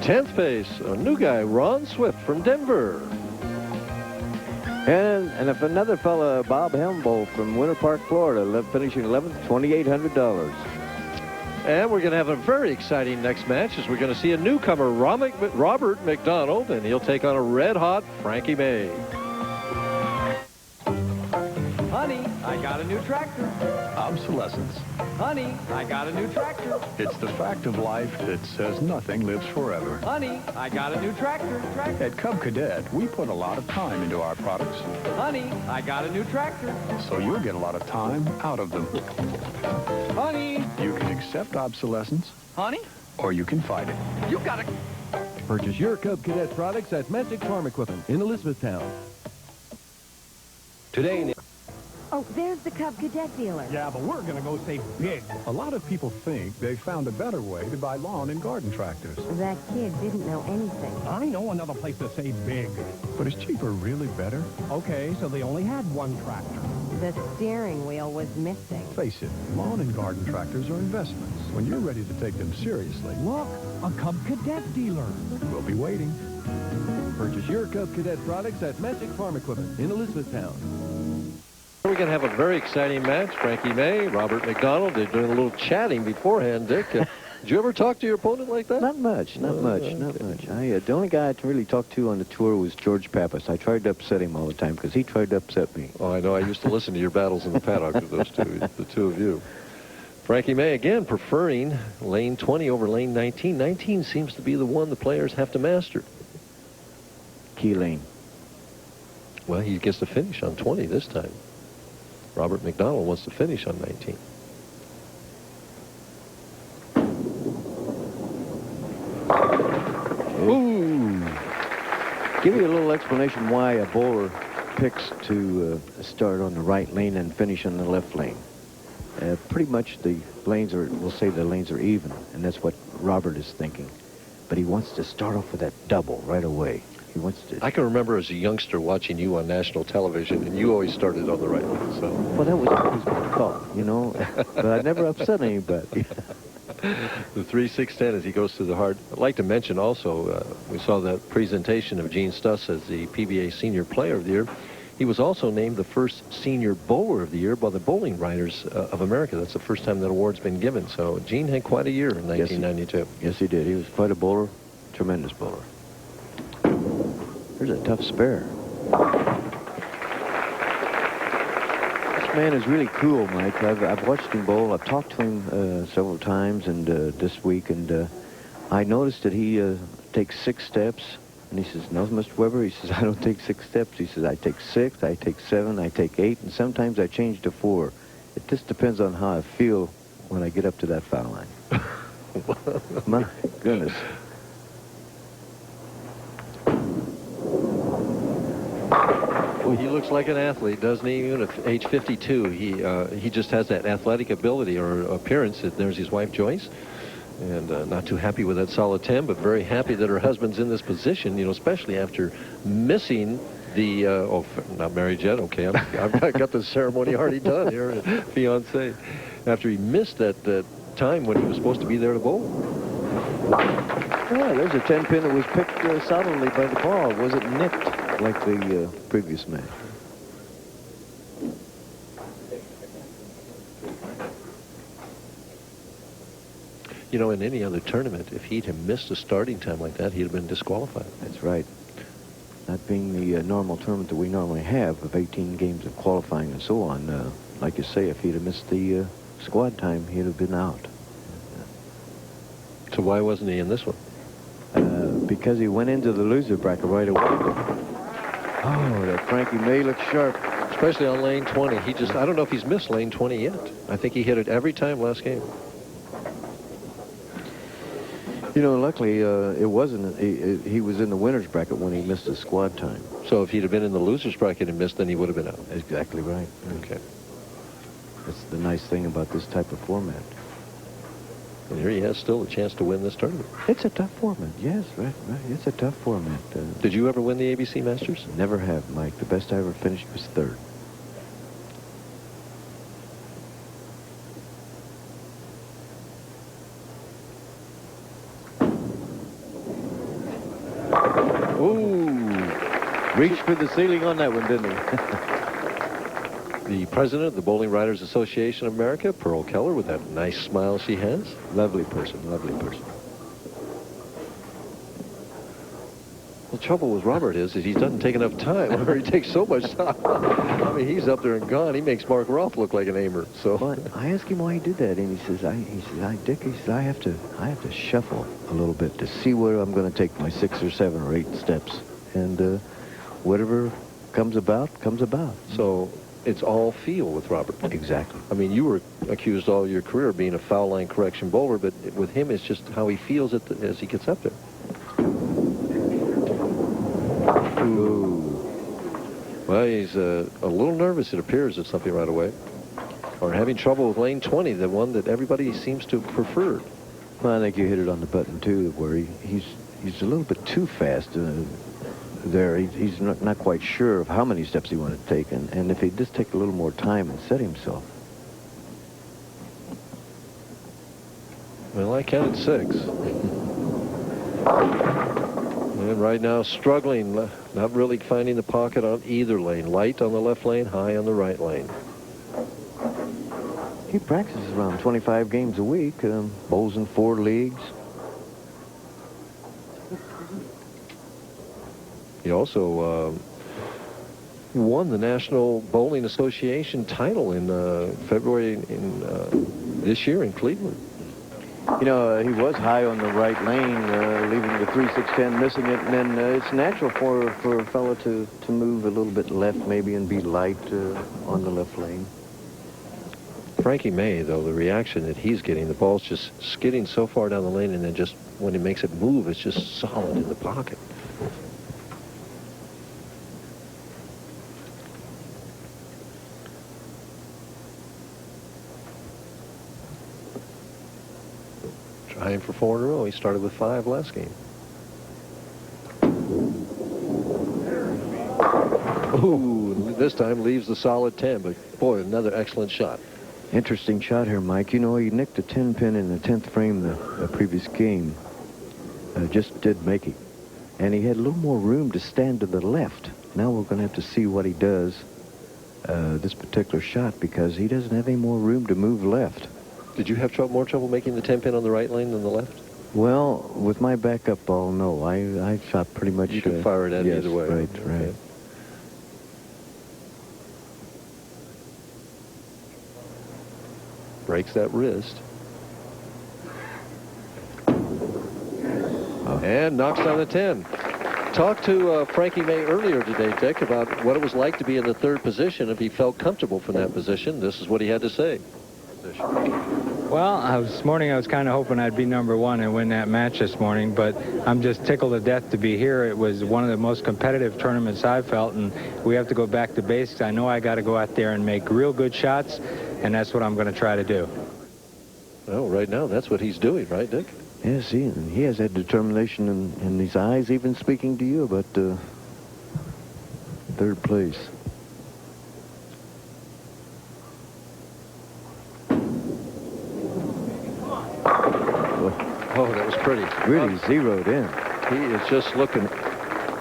10th base, a new guy, Ron Swift from Denver.
And if another fella, Bob Helmbold from Winter Park, Florida, finishing 11th, $2,800.
And we're going to have a very exciting next match as we're going to see a newcomer, Robert McDonald, and he'll take on a red-hot Frankie May.
Honey, I got a new tractor.
Obsolescence.
Honey, I got a new tractor.
It's the fact of life that says nothing lives forever.
Honey, I got a new tractor.
At Cub Cadet, we put a lot of time into our products.
Honey, I got a new tractor.
So you'll get a lot of time out of them.
Honey.
You can accept obsolescence.
Honey.
Or you can fight it.
You got it.
Purchase your Cub Cadet products at Magic Farm Equipment in Elizabethtown.
Today...
Oh, there's the Cub Cadet dealer.
Yeah, but we're going to go save big.
A lot of people think they found a better way to buy lawn and garden tractors.
That kid didn't know anything.
I know another place to save big.
But is cheaper really better?
Okay, so they only had one tractor.
The steering wheel was missing.
Face it, lawn and garden tractors are investments. When you're ready to take them seriously,
Look, a Cub Cadet dealer.
We'll be waiting.
Purchase your Cub Cadet products at Magic Farm Equipment in Elizabethtown.
We're going to have a very exciting match. Frankie May, Robert McDonald. They're doing a little chatting beforehand, Dick. Did you ever talk to your opponent like that?
Not much. The only guy I really talked to on the tour was George Pappas. I tried to upset him all the time because he tried to upset me.
Oh, I know. I used to listen to your battles in the paddock with those two, the two of you. Frankie May, again, preferring lane 20 over lane 19. 19 seems to be the one the players have to master.
Key lane.
Well, he gets to finish on 20 this time. Robert McDonald wants to finish on 19.
Ooh. Give me a little explanation why a bowler picks to start on the right lane and finish on the left lane. Pretty much the lanes are, we'll say the lanes are even, and that's what Robert is thinking. But he wants to start off with that double right away. He wants to.
I can remember as a youngster watching you on national television, and you always started on the right lane. So.
Well, that was always my fault, you know. But I never upset anybody.
The 3-6-10 as he goes to the hard. I'd like to mention also, we saw that presentation of Gene Stuss as the PBA Senior Player of the Year. He was also named the first Senior Bowler of the Year by the Bowling Writers of America. That's the first time that award's been given. So Gene had quite a year in 1992.
Yes, he did. He was quite a bowler, tremendous bowler. There's a tough spare. This man is really cool, Mike. I've watched him bowl. I've talked to him several times, and this week, and I noticed that he takes 6 steps. And he says, no, Mr. Weber, he says, I don't take 6 steps. He says, I take 6, I take 7, I take 8, and sometimes I change to 4. It just depends on how I feel when I get up to that foul line. My goodness.
Well, he looks like an athlete, doesn't he? Even at age 52, he just has that athletic ability or appearance. There's his wife, Joyce. And not too happy with that solid 10, but very happy that her husband's in this position, you know, especially after missing the, not married yet, okay, I've got the ceremony already done here, fiancé. After he missed that time when he was supposed to be there to bowl.
Yeah, there's a 10-pin that was picked solidly by the ball. Wasn't nicked like the previous match.
You know, in any other tournament, if he'd have missed a starting time like that, he'd have been disqualified.
That's right. Not being the normal tournament that we normally have of 18 games of qualifying and so on, like you say, if he'd have missed the squad time, he'd have been out.
So why wasn't he in this one?
Because he went into the loser bracket right away. Oh, that Frankie May looks sharp.
Especially on lane 20. He just, I don't know if he's missed lane 20 yet. I think he hit it every time last game.
You know, luckily, it wasn't, he was in the winner's bracket when he missed his squad time.
So if he'd have been in the loser's bracket and missed, then he would have been out.
Exactly right.
Okay.
That's the nice thing about this type of format.
And here he has still a chance to win this tournament.
It's a tough format, yes, right. It's a tough format.
Did you ever win the ABC Masters?
Never have, Mike. The best I ever finished was third. Ooh, reached for the ceiling on that one, didn't he?
The president of the Bowling Writers Association of America, Pearl Keller, with that nice smile she has.
Lovely person, lovely person.
The trouble with Robert is that he doesn't take enough time, or he takes so much time. I mean, he's up there and gone. He makes Mark Rolfe look like an aimer. So
but I asked him why he did that, and he says, Dick, he says, I have to shuffle a little bit to see where I'm going to take my 6 or 7 or 8 steps, and whatever comes about, comes about.
So it's all feel with Robert.
Exactly.
I mean, you were accused all your career of being a foul line correction bowler, but with him, it's just how he feels it as he gets up there. Ooh. Well, he's a little nervous, it appears, at something right away. Or having trouble with lane 20, the one that everybody seems to have preferred.
Well, I think you hit it on the button, too, where he's a little bit too fast there. He's not quite sure of how many steps he wanted to take, and if he'd just take a little more time and set himself.
Well, I counted 6. And right now, struggling, not really finding the pocket on either lane. Light on the left lane, high on the right lane.
He practices around 25 games a week, bowls in 4 leagues.
He also won the National Bowling Association title in February this year in Cleveland.
You know, he was high on the right lane, leaving the 3-6-10, missing it, and then it's natural for a fellow to move a little bit left, maybe, and be light on the left lane.
Frankie May, though, the reaction that he's getting, the ball's just skidding so far down the lane, and then just when he makes it move, it's just solid in the pocket. Trying for 4 in a row. He started with 5 last game. Ooh, this time leaves the solid 10, but boy, another excellent shot.
Interesting shot here, Mike. You know, he nicked a 10 pin in the 10th frame the previous game. Just did make it. And he had a little more room to stand to the left. Now we're going to have to see what he does this particular shot, because he doesn't have any more room to move left.
Did you have more trouble making the 10 pin on the right lane than the left?
Well, with my backup ball, no. I shot pretty much.
You could fire it at
yes,
either way.
Right,
okay.
right.
Breaks that wrist. And knocks down the 10. Talked to Frankie May earlier today, Dick, about what it was like to be in the 3rd position if he felt comfortable from that position. This is what he had to say.
Well, this morning I was kind of hoping I'd be number 1 and win that match this morning, but I'm just tickled to death to be here. It was one of the most competitive tournaments I've felt, and we have to go back to basics. I know I got to go out there and make real good shots, and that's what I'm going to try to do.
Well, right now, that's what he's doing, right, Dick?
Yes, he has that determination in his eyes, even speaking to you about 3rd place.
Oh, that was pretty.
Really zeroed in.
He is just looking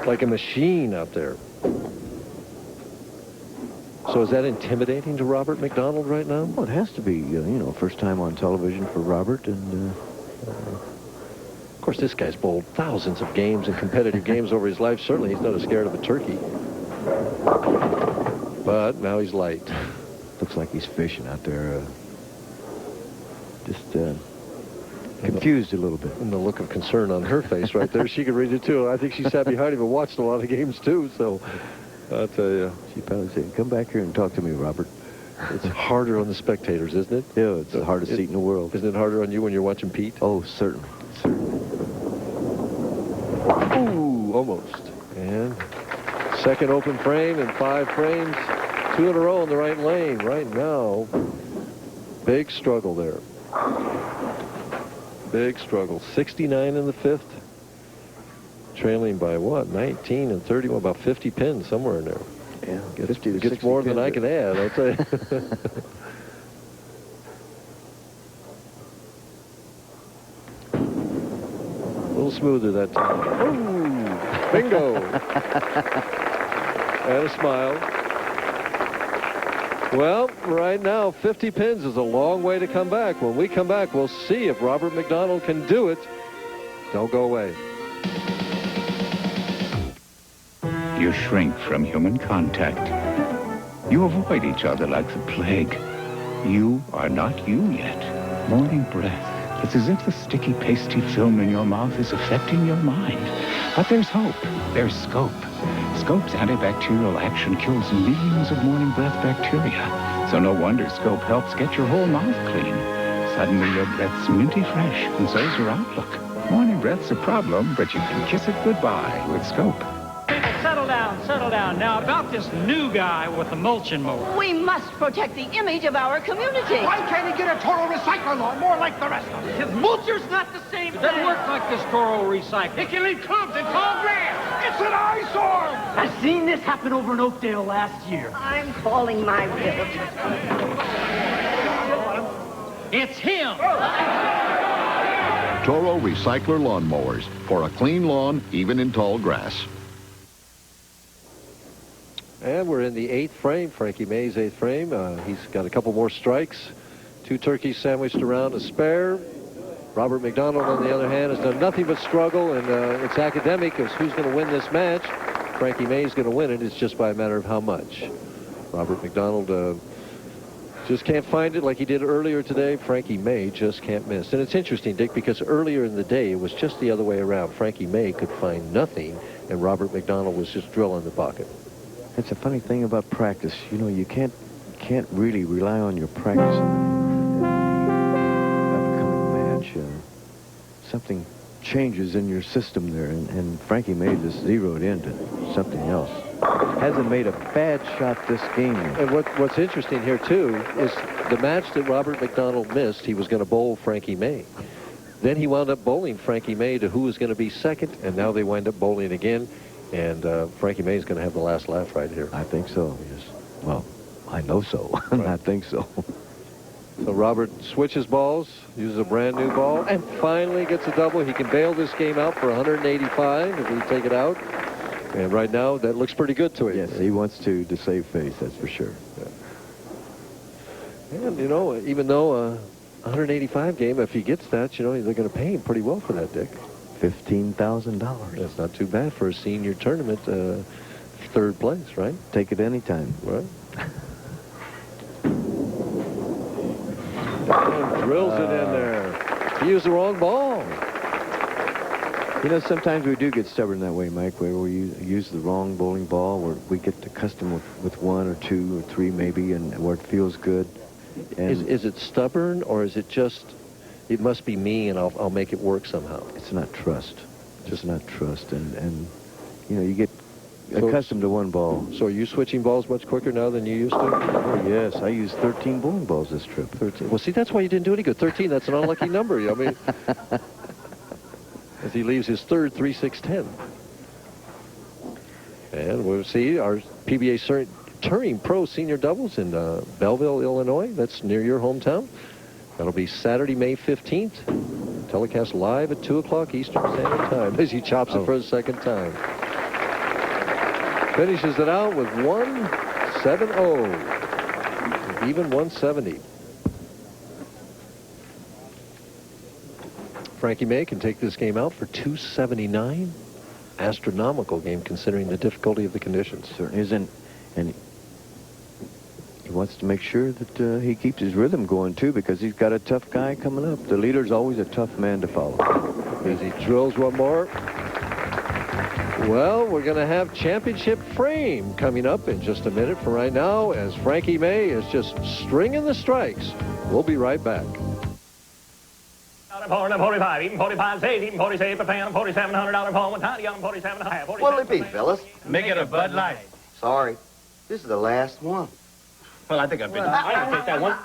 like a machine out there. So is that intimidating to Robert McDonald right now?
Well, it has to be, you know, first time on television for Robert, and
Of course, this guy's bowled thousands of games and competitive games over his life. Certainly, he's not scared of a turkey. But now he's light.
Looks like he's fishing out there. Just confused a little bit.
And the look of concern on her face right there. She could read it, too. I think she sat behind him and watched a lot of games, too. So, I'll tell you.
She probably said, come back here and talk to me, Robert.
It's harder on the spectators, isn't it?
Yeah, it's the hardest seat in the world.
Isn't it harder on you when you're watching Pete?
Oh, certainly.
Ooh, almost. And second open frame in 5 frames. 2 in a row in the right lane right now. Big struggle there. Big struggle. 69 in the 5th. Trailing by what? 19 and 31, about 50 pins somewhere in there.
Yeah,
gets more than I can add, I'll tell you. A little smoother that time. Ooh, bingo. And a smile. Well, right now, 50 pins is a long way to come back. When we come back, we'll see if Robert McDonald can do it. Don't go away.
You shrink from human contact. You avoid each other like the plague. You are not you yet. Morning breath. It's as if the sticky, pasty film in your mouth is affecting your mind. But there's hope. There's Scope. Scope's antibacterial action kills millions of morning breath bacteria. So no wonder Scope helps get your whole mouth clean. Suddenly your breath's minty fresh, and so's your outlook. Morning breath's a problem, but you can kiss it goodbye with Scope.
Settle down. Now, about this new guy with the mulching mower.
We must protect the image of our community.
Why can't he get a Toro recycler lawn more like the rest of them?
His mulcher's not the same thing. It doesn't work like this Toro recycler.
It can leave clumps and tall grass. It's an eyesore.
I've seen this happen over in Oakdale last year.
I'm calling my realtor.
It's him.
Toro recycler lawnmowers for a clean lawn, even in tall grass.
And we're in the 8th frame, Frankie May's 8th frame. He's got a couple more strikes. 2 turkeys sandwiched around a spare. Robert McDonald, on the other hand, has done nothing but struggle, and it's academic as who's going to win this match. Frankie May's going to win it. It's just by a matter of how much. Robert McDonald just can't find it like he did earlier today. Frankie May just can't miss. And it's interesting, Dick, because earlier in the day, it was just the other way around. Frankie May could find nothing, and Robert McDonald was just drilling the bucket.
It's a funny thing about practice. You know, you can't really rely on your practice upcoming match. Something changes in your system there, and Frankie May just zeroed into something else. Hasn't made a bad shot this game yet.
And what's interesting here, too, is the match that Robert McDonald missed, he was going to bowl Frankie May. Then he wound up bowling Frankie May to who was going to be second, and now they wind up bowling again. And Frankie May is going to have the last laugh right here.
I think so, yes. Well, I know so.
Right.
I think so.
So Robert switches balls, uses a brand new ball, and finally gets a double. He can bail this game out for 185 if we take it out. And right now, that looks pretty good to him.
Yes, he wants to save face, that's for sure.
Yeah. And, you know, even though a 185 game, if he gets that, you know, they're going to pay him pretty well for that, Dick.
$15,000.
That's not too bad for a senior tournament, 3rd place, right?
Take it anytime.
Right. Drills it in there. He used the wrong ball.
You know, sometimes we do get stubborn that way, Mike, where we use the wrong bowling ball, where we get accustomed with 1 or 2 or 3 maybe, and where it feels good. And
is it stubborn, or is it just, it must be me and I'll make it work somehow?
It's not trust. Just not trust. And you know, you get accustomed to one ball.
So are you switching balls much quicker now than you used to?
Oh, yes. I used 13 bowling balls this trip.
13. Well, see, that's why you didn't do any good. 13, that's an unlucky number. I mean, as he leaves his 3rd 3-6-10. And we'll see our PBA Touring Pro Senior Doubles in Belleville, Illinois. That's near your hometown. That'll be Saturday, May 15th. Telecast live at 2 o'clock Eastern Standard Time as he chops it for the 2nd time. Finishes it out with 170. Even 170. Frankie May can take this game out for $279. Astronomical game considering the difficulty of the conditions.
Certainly isn't. And he wants to make sure that he keeps his rhythm going, too, because he's got a tough guy coming up. The leader's always a tough man to follow.
As he drills one more. Well, we're going to have championship frame coming up in just a minute from right now as Frankie May is just stringing the strikes. We'll be right back.
45, even 45 says, even 46 for fan, $4,700 phone, one time, $47.5.
What'll it be, fellas?
Make it a Bud Light.
Sorry. This is the last one.
Well, I think I've been. I can take that one.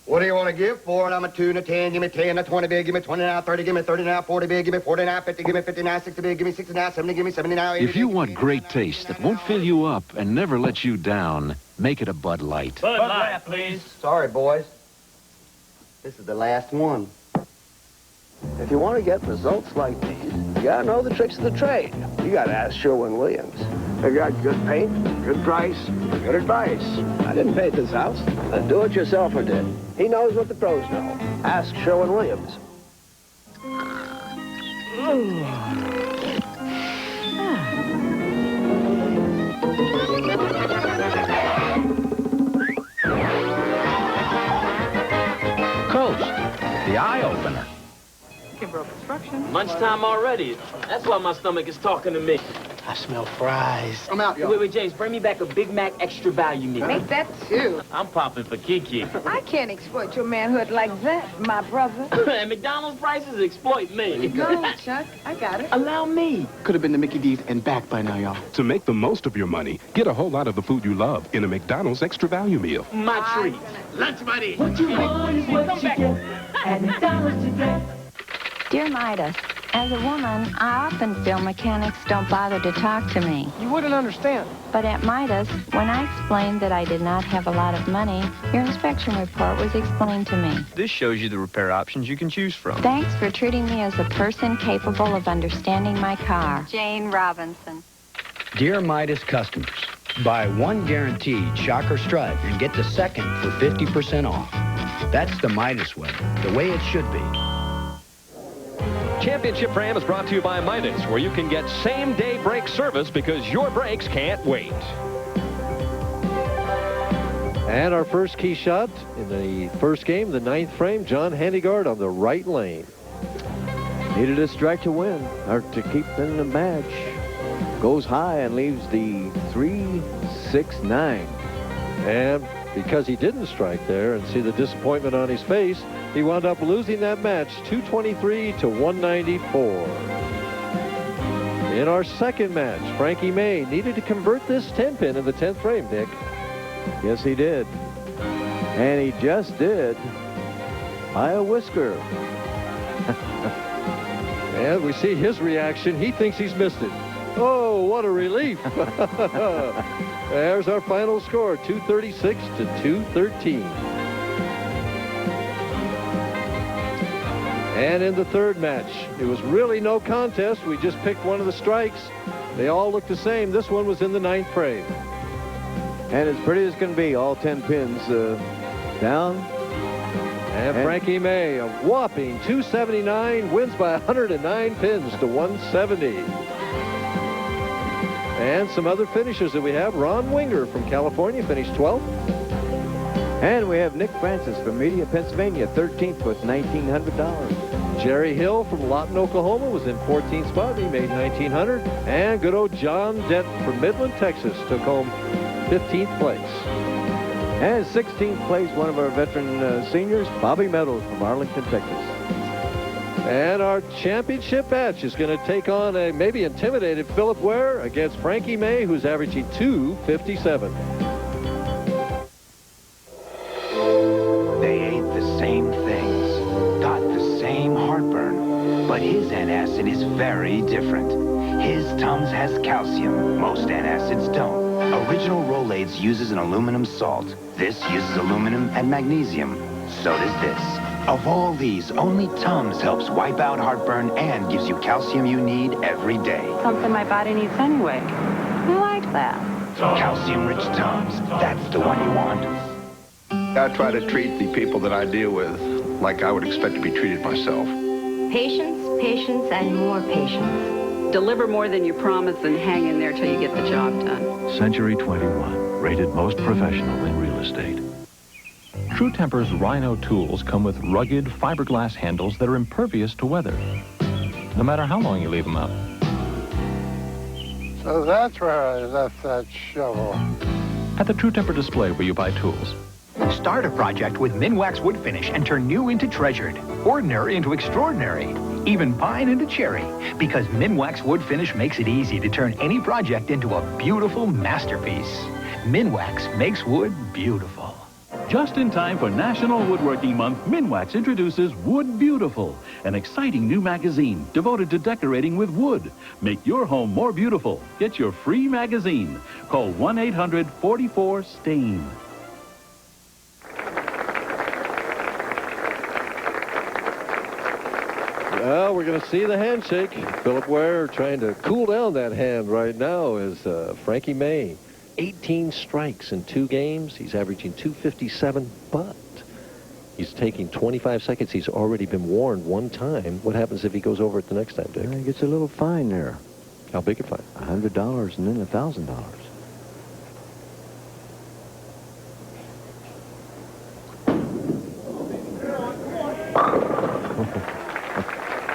What do you want to give for it? I'm a 2 and a 10. Give me 10, a 20 bid. Give me 20 now, 30. Give me 30 now, 40 bid. Give me 40 now, 50. Give me 50 now, 60 bid. Give me 60 now, 70. Give me 70 now, 80.
If you want great taste that won't fill you up and never let you down, make it a Bud Light.
Bud Light, please.
Sorry, boys. This is the last one.
If you want to get results like these, you got to know the tricks of the trade. You got to ask Sherwin-Williams. They got good paint, good price, good advice. I didn't paint this house. The do-it-yourselfer did. He knows what the pros know. Ask Sherwin-Williams.
Coast, the eye-opener.
Lunchtime already. That's why my stomach is talking to me.
I smell fries.
I'm out, y'all.
Wait, James, bring me back a Big Mac extra value meal.
Make that two.
I'm popping for Kiki.
I can't exploit your manhood like that, my brother.
And McDonald's prices exploit me.
No, Chuck, I got it.
Allow me.
Could have been the Mickey D's and back by now, y'all.
To make the most of your money, get a whole lot of the food you love in a McDonald's extra value meal.
My treat.
Lunch money.
What you want is what you get at McDonald's today.
Dear Midas, as a woman, I often feel mechanics don't bother to talk to me.
You wouldn't understand.
But at Midas, when I explained that I did not have a lot of money, your inspection report was explained to me.
This shows you the repair options you can choose from.
Thanks for treating me as a person capable of understanding my car. Jane Robinson.
Dear Midas customers, buy one guaranteed shocker stripe and get the second for 50% off. That's the Midas way, the way it should be.
Championship Frame is brought to you by Midas, where you can get same-day brake service because your brakes can't wait.
And our first key shot in the first game, the 9th frame, John Handegard on the right lane.
Needed a strike to win, or to keep in the match. Goes high and leaves the 3-6-9.
And because he didn't strike there and see the disappointment on his face, he wound up losing that match 223 to 194. In our second match, Frankie May needed to convert this 10-pin in the 10th frame, Dick.
Yes, he did. And he just did. By a whisker.
And we see his reaction. He thinks he's missed it. Oh, what a relief. There's our final score, 236 to 213. And in the third match, it was really no contest. We just picked one of the strikes. They all looked the same. This one was in the 9th frame.
And as pretty as can be, all 10 pins down.
And Frankie May, a whopping 279, wins by 109 pins to 170. And some other finishers that we have. Ron Winger from California finished 12th.
And we have Nick Francis from Media, Pennsylvania, 13th with $1,900.
Jerry Hill from Lawton, Oklahoma was in 14th spot. He made $1,900. And good old John Dent from Midland, Texas took home 15th place.
And 16th place, one of our veteran seniors, Bobby Meadows from Arlington, Texas.
And our championship match is going to take on a maybe intimidated Phil Ware against Frankie May, who's averaging 257.
They ate the same things, got the same heartburn, but his antacid is very different. His Tums has calcium. Most antacids don't. Original Rolaids uses an aluminum salt. This uses aluminum and magnesium. So does this. Of all these, only Tums helps wipe out heartburn and gives you calcium you need every day.
Something my body needs anyway. I like that.
Calcium-rich Tums. That's the one you want.
I try to treat the people that I deal with like I would expect to be treated myself.
Patience, patience, and more patience.
Deliver more than you promise and hang in there till you get the job done.
Century 21, rated most professional in real estate.
True Temper's Rhino tools come with rugged fiberglass handles that are impervious to weather, no matter how long you leave them out.
So that's where I left that shovel.
At the True Temper display where you buy tools.
Start a project with Minwax wood finish and turn new into treasured, ordinary into extraordinary, even pine into cherry. Because Minwax wood finish makes it easy to turn any project into a beautiful masterpiece. Minwax makes wood beautiful.
Just in time for National Woodworking Month, Minwax introduces Wood Beautiful, an exciting new magazine devoted to decorating with wood. Make your home more beautiful. Get your free magazine. Call 1-800-44-STAIN.
Well, we're going to see the handshake. Philip Ware trying to cool down that hand right now is Frankie May. 18 strikes in 2 games. He's averaging 257, but he's taking 25 seconds. He's already been warned one time. What happens if he goes over it the next time, Dick?
He gets a little fine there.
How big a fine?
$100 and then $1,000.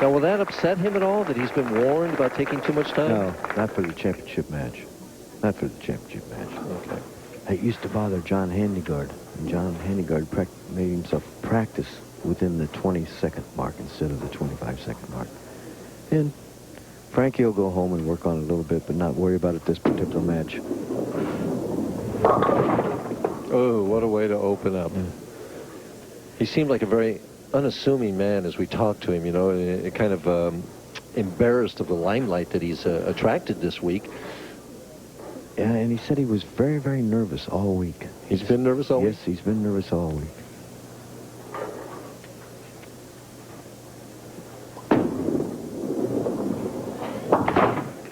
Now, will that upset him at all, that he's been warned about taking too much time?
No, not for the championship match. Not for the championship match.
Okay.
It used to bother John Handegard. And John Handegard made himself practice within the 20-second mark instead of the 25-second mark. And Frankie will go home and work on it a little bit, but not worry about it this particular match.
Oh, what a way to open up. Yeah. He seemed like a very unassuming man as we talked to him, you know, kind of embarrassed of the limelight that he's attracted this week.
Yeah, and he said he was very, very nervous all week.
He's been nervous all week?
Yes, he's been nervous all week.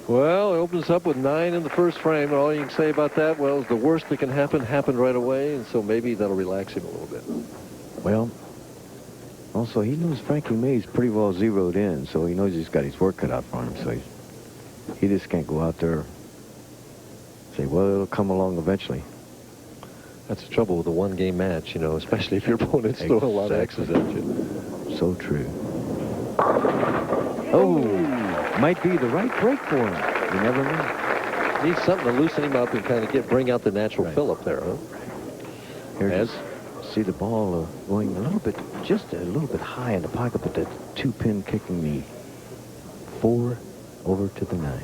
Well, it opens up with 9 in the first frame, and all you can say about that, well, is the worst that can happen happened right away, and so maybe that'll relax him a little bit.
Well, also, he knows Frankie May's pretty well zeroed in, so he knows he's got his work cut out for him, so he just can't go out there and say, well, it'll come along eventually.
That's the trouble with a one-game match, you know, especially if your opponent's throwing a lot of X's at you.
So true. Oh, might be the right break for him. You never know.
Needs something to loosen him up and kind of bring out the natural fill-up there, huh?
Here, see the ball going a little bit, just a little bit high in the pocket, but that 2-pin kicking me 4 over to the 9.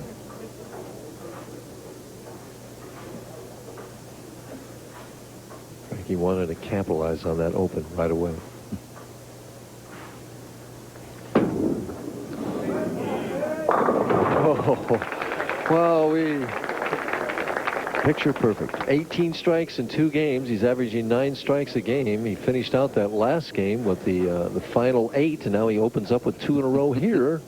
He wanted to capitalize on that open right away. Oh, well, picture perfect. 18 strikes in 2 games. He's averaging 9 strikes a game. He finished out that last game with the final 8, and now he opens up with 2 in a row here.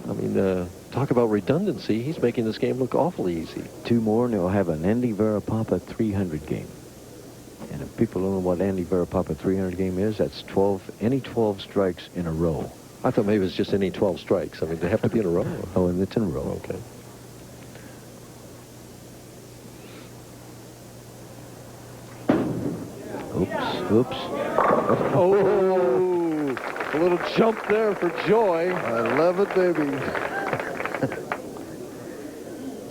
I mean, talk about redundancy. He's making this game look awfully easy.
2 more, and he'll have an Andy Verapapa 300 game. And if people don't know what Andy Verapapa 300 game is, that's any 12 strikes in a row.
I thought maybe it was just any 12 strikes. I mean, they have to be in a row.
Oh, and it's in a row.
Okay.
Oops.
Oh, a little jump there for Joy.
I love it, baby.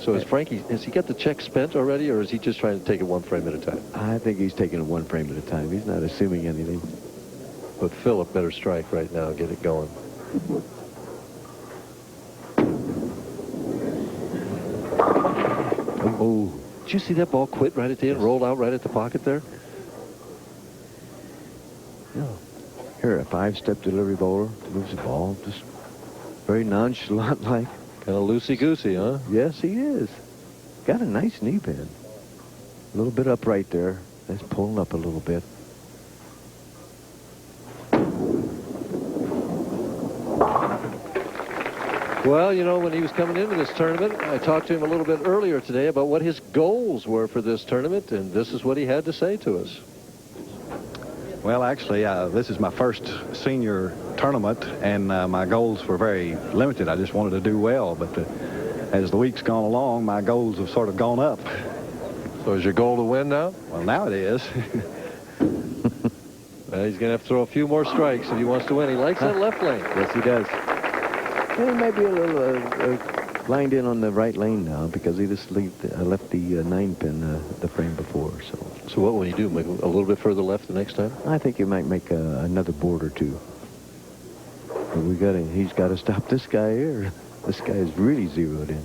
So has he got the check spent already, or is he just trying to take it 1 frame at a time?
I think he's taking it 1 frame at a time. He's not assuming anything.
But Philip better strike right now and get it going. Oh, did you see that ball quit right at the end, rolled out right at the pocket there?
No. Here, a 5-step delivery bowler moves the ball just very nonchalant-like.
Kind of loosey-goosey, huh?
Yes, he is. Got a nice knee pin. A little bit up right there. That's pulling up a little bit.
Well, you know, when he was coming into this tournament, I talked to him a little bit earlier today about what his goals were for this tournament, and this is what he had to say to us.
Well, actually, this is my first senior tournament, and my goals were very limited. I just wanted to do well, but as the week's gone along, my goals have sort of gone up.
So is your goal to win now?
Well, now it is.
Well, he's going to have to throw a few more strikes if he wants to win. He likes that left lane.
Yes, he does. And he may be a little lined in on the right lane now because he just left the 9-pin the frame before.
So what will he do? Make a little bit further left the next time?
I think he might make another board or two. But he's got to stop this guy here. This guy is really zeroed in.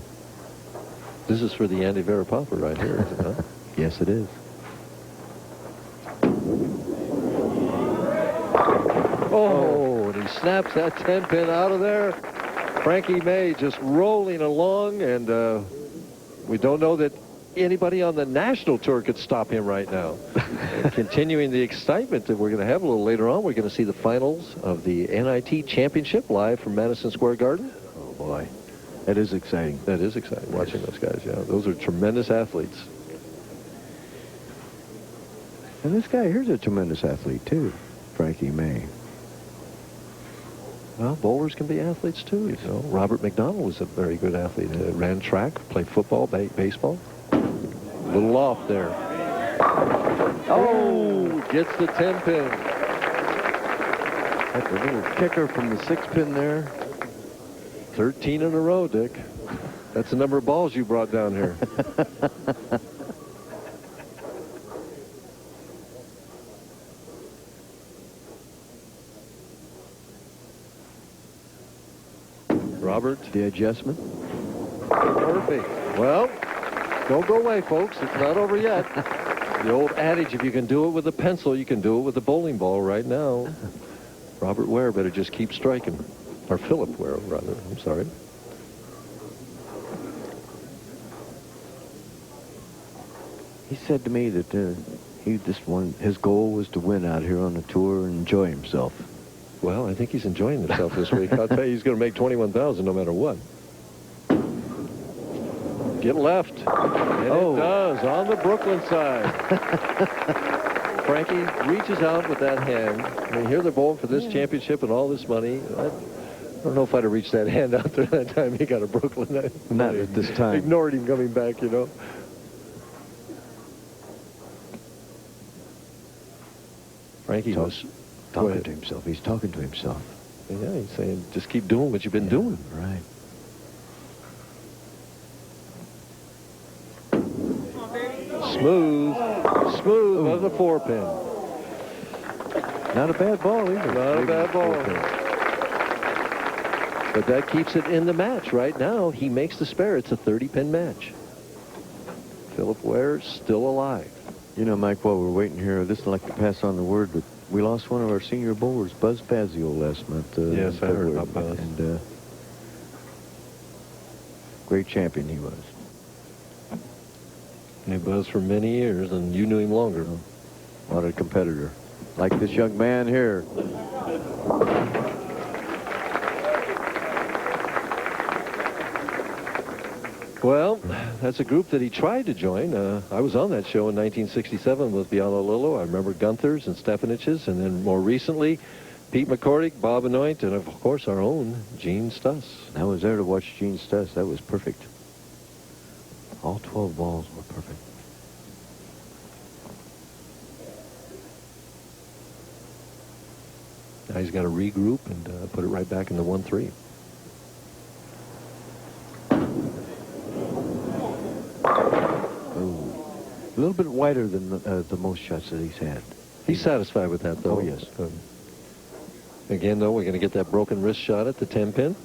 This is for the Andy Vera Popper right here, is it not?
Yes, it is.
Oh, and he snaps that 10-pin out of there. Frankie May just rolling along, and we don't know that anybody on the national tour could stop him right now. Continuing the excitement that we're going to have a little later on, we're going to see the finals of the NIT Championship live from Madison Square Garden.
Oh, boy. That is exciting.
That is exciting, watching those guys, yeah. Those are tremendous athletes.
And this guy here's a tremendous athlete, too, Frankie May.
Well, bowlers can be athletes, too. You know, Robert McDonald was a very good athlete. Ran track, played football, baseball. A little off there. Oh, gets the 10-pin.
That's a little kicker from the 6-pin there.
13 in a row, Dick. That's the number of balls you brought down here. Robert.
The adjustment.
Perfect. Well, don't go away, folks. It's not over yet. The old adage, if you can do it with a pencil, you can do it with a bowling ball right now. Robert Ware better just keep striking. Or Philip Ware, rather. I'm sorry.
He said to me that his goal was to win out here on the tour and enjoy himself.
Well, I think he's enjoying himself this week. I'll tell you, he's going to make $21,000 no matter what. Get left. And it does, on the Brooklyn side. Frankie reaches out with that hand. I mean, here they're bowling for this championship and all this money. I don't know if I'd have reached that hand out there that time he got a Brooklyn.
Not at this time.
Ignored him coming back, you know. Frankie was
talking to himself. He's talking to himself.
Yeah, he's saying, just keep doing what you've been doing.
Right.
Smooth on the 4-pin.
Not a bad ball either.
Not a bad ball. But that keeps it in the match right now. He makes the spare. It's a 30-pin match. Philip Ware still alive.
You know, Mike, while we're waiting here, I'd just like to pass on the word that we lost one of our senior bowlers, Buzz Fazio, last month.
Yes, I heard about Buzz.
And great champion he was.
Knew Buzz for many years, and you knew him longer.
What a competitor. Like this young man here.
Well, that's a group that he tried to join. I was on that show in 1967 with Bialo Lillo. I remember Gunther's and Stepanich's, and then more recently, Pete McCordick, Bob Anoint, and of course our own Gene Stuss.
I was there to watch Gene Stuss. That was perfect. All 12 balls were perfect.
Now he's got to regroup and put it right back in the 1-3.
A little bit wider than the most shots that he's had.
He's satisfied with that, though.
Oh, yes.
Again, though, we're going to get that broken wrist shot at the 10-pin.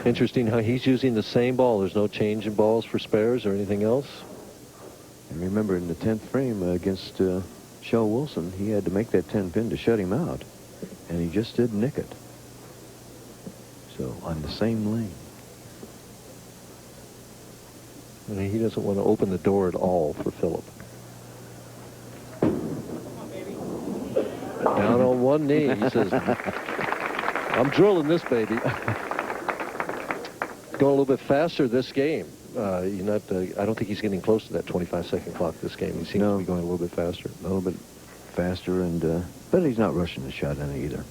Interesting how he's using the same ball. There's no change in balls for spares or anything else.
And remember, in the 10th frame against Shell Wilson, he had to make that 10-pin to shut him out. And he just didn't nick it. So, on the same lane.
I mean, he doesn't want to open the door at all for Philip. Down on one knee, he says, I'm drilling this baby. Going a little bit faster this game. I don't think he's getting close to that 25-second clock this game. He seems to be going a little bit faster.
A little bit faster, and But he's not rushing the shot any either.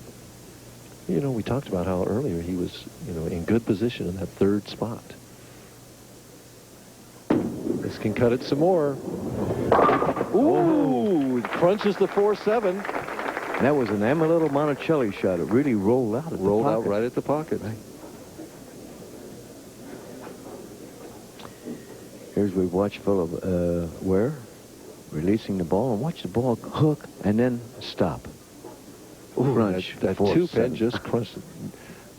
You know, we talked about how earlier he was, you know, in good position in that third spot. This can cut it some more. Ooh, crunches the 4-7.
That was an Amaretto Monticelli shot. It really rolled out at the pocket.
Rolled out right at the pocket.
Right. Here's we watch Phil Ware releasing the ball, and watch the ball hook and then stop.
Ooh,
Crunch.
that 2-pin just crunched.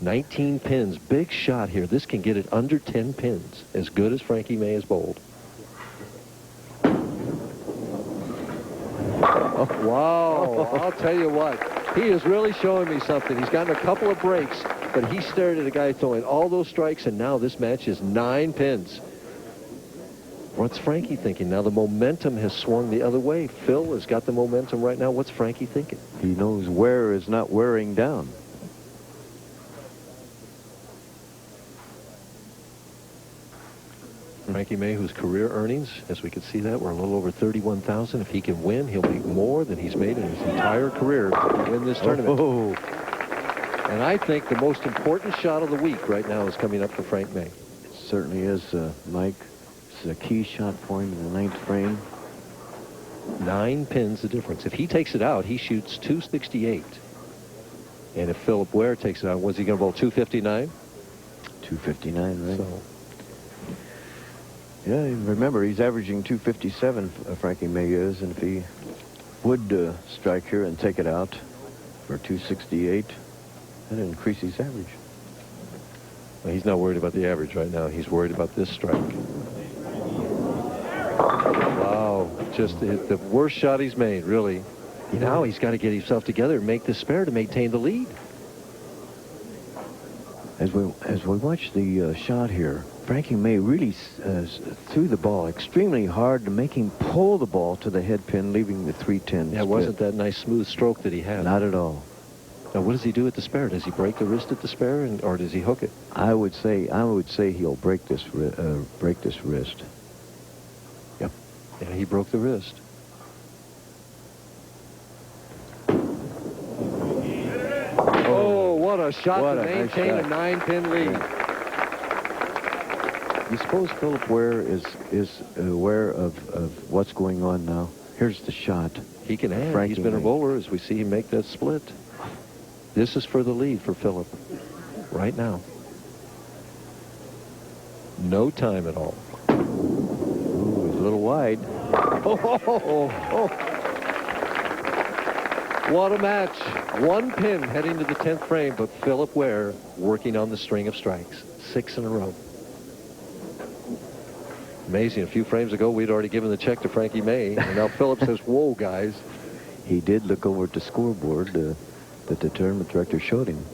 19 pins. Big shot here. This can get it under 10 pins. As good as Frankie May has bowled. Oh, wow. I'll tell you what. He is really showing me something. He's gotten a couple of breaks, but he stared at a guy throwing all those strikes, and now this match is 9 pins. What's Frankie thinking? Now the momentum has swung the other way. Phil has got the momentum right now. What's Frankie thinking?
He knows Ware is not wearing down.
Frankie May, whose career earnings, as we can see that, were a little over $31,000. If he can win, he'll make more than he's made in his entire career to win this tournament.
Oh.
And I think the most important shot of the week right now is coming up for Frank May.
It certainly is, Mike. It's a key shot for him in the 9th frame.
9 pins the difference. If he takes it out, he shoots 268. And if Philip Ware takes it out, was he going to bowl 259?
259, right?
So.
Yeah, remember, he's averaging 257, Frankie May is, and if he would strike here and take it out for 268, that'd increase his average.
Well, he's not worried about the average right now. He's worried about this strike. Wow, just the worst shot he's made, really. Now he's got to get himself together and make this spare to maintain the lead.
As we watch the shot here, Frankie May really threw the ball extremely hard to make him pull the ball to the head pin, leaving the 310.
Yeah, it wasn't that nice smooth stroke that he had.
Not at all.
Now, what does he do at the spare? Does he break the wrist at the spare, or does he hook it?
I would say he'll break this wrist.
Yep. Yeah, he broke the wrist. Oh, what a shot to maintain a 9-pin lead.
You suppose Philip Ware is aware of what's going on now? Here's the shot.
He can add.
Frankie
He's been a
May.
bowler as we see him make that split. This is for the lead for Philip right now. No time at all.
Ooh, he's a little wide.
Oh. What a match. 1 pin heading to the 10th frame, but Philip Ware working on the string of strikes. 6 in a row. Amazing. A few frames ago, we'd already given the check to Frankie May, and now Philip says, whoa, guys.
He did look over at the scoreboard that the tournament director showed him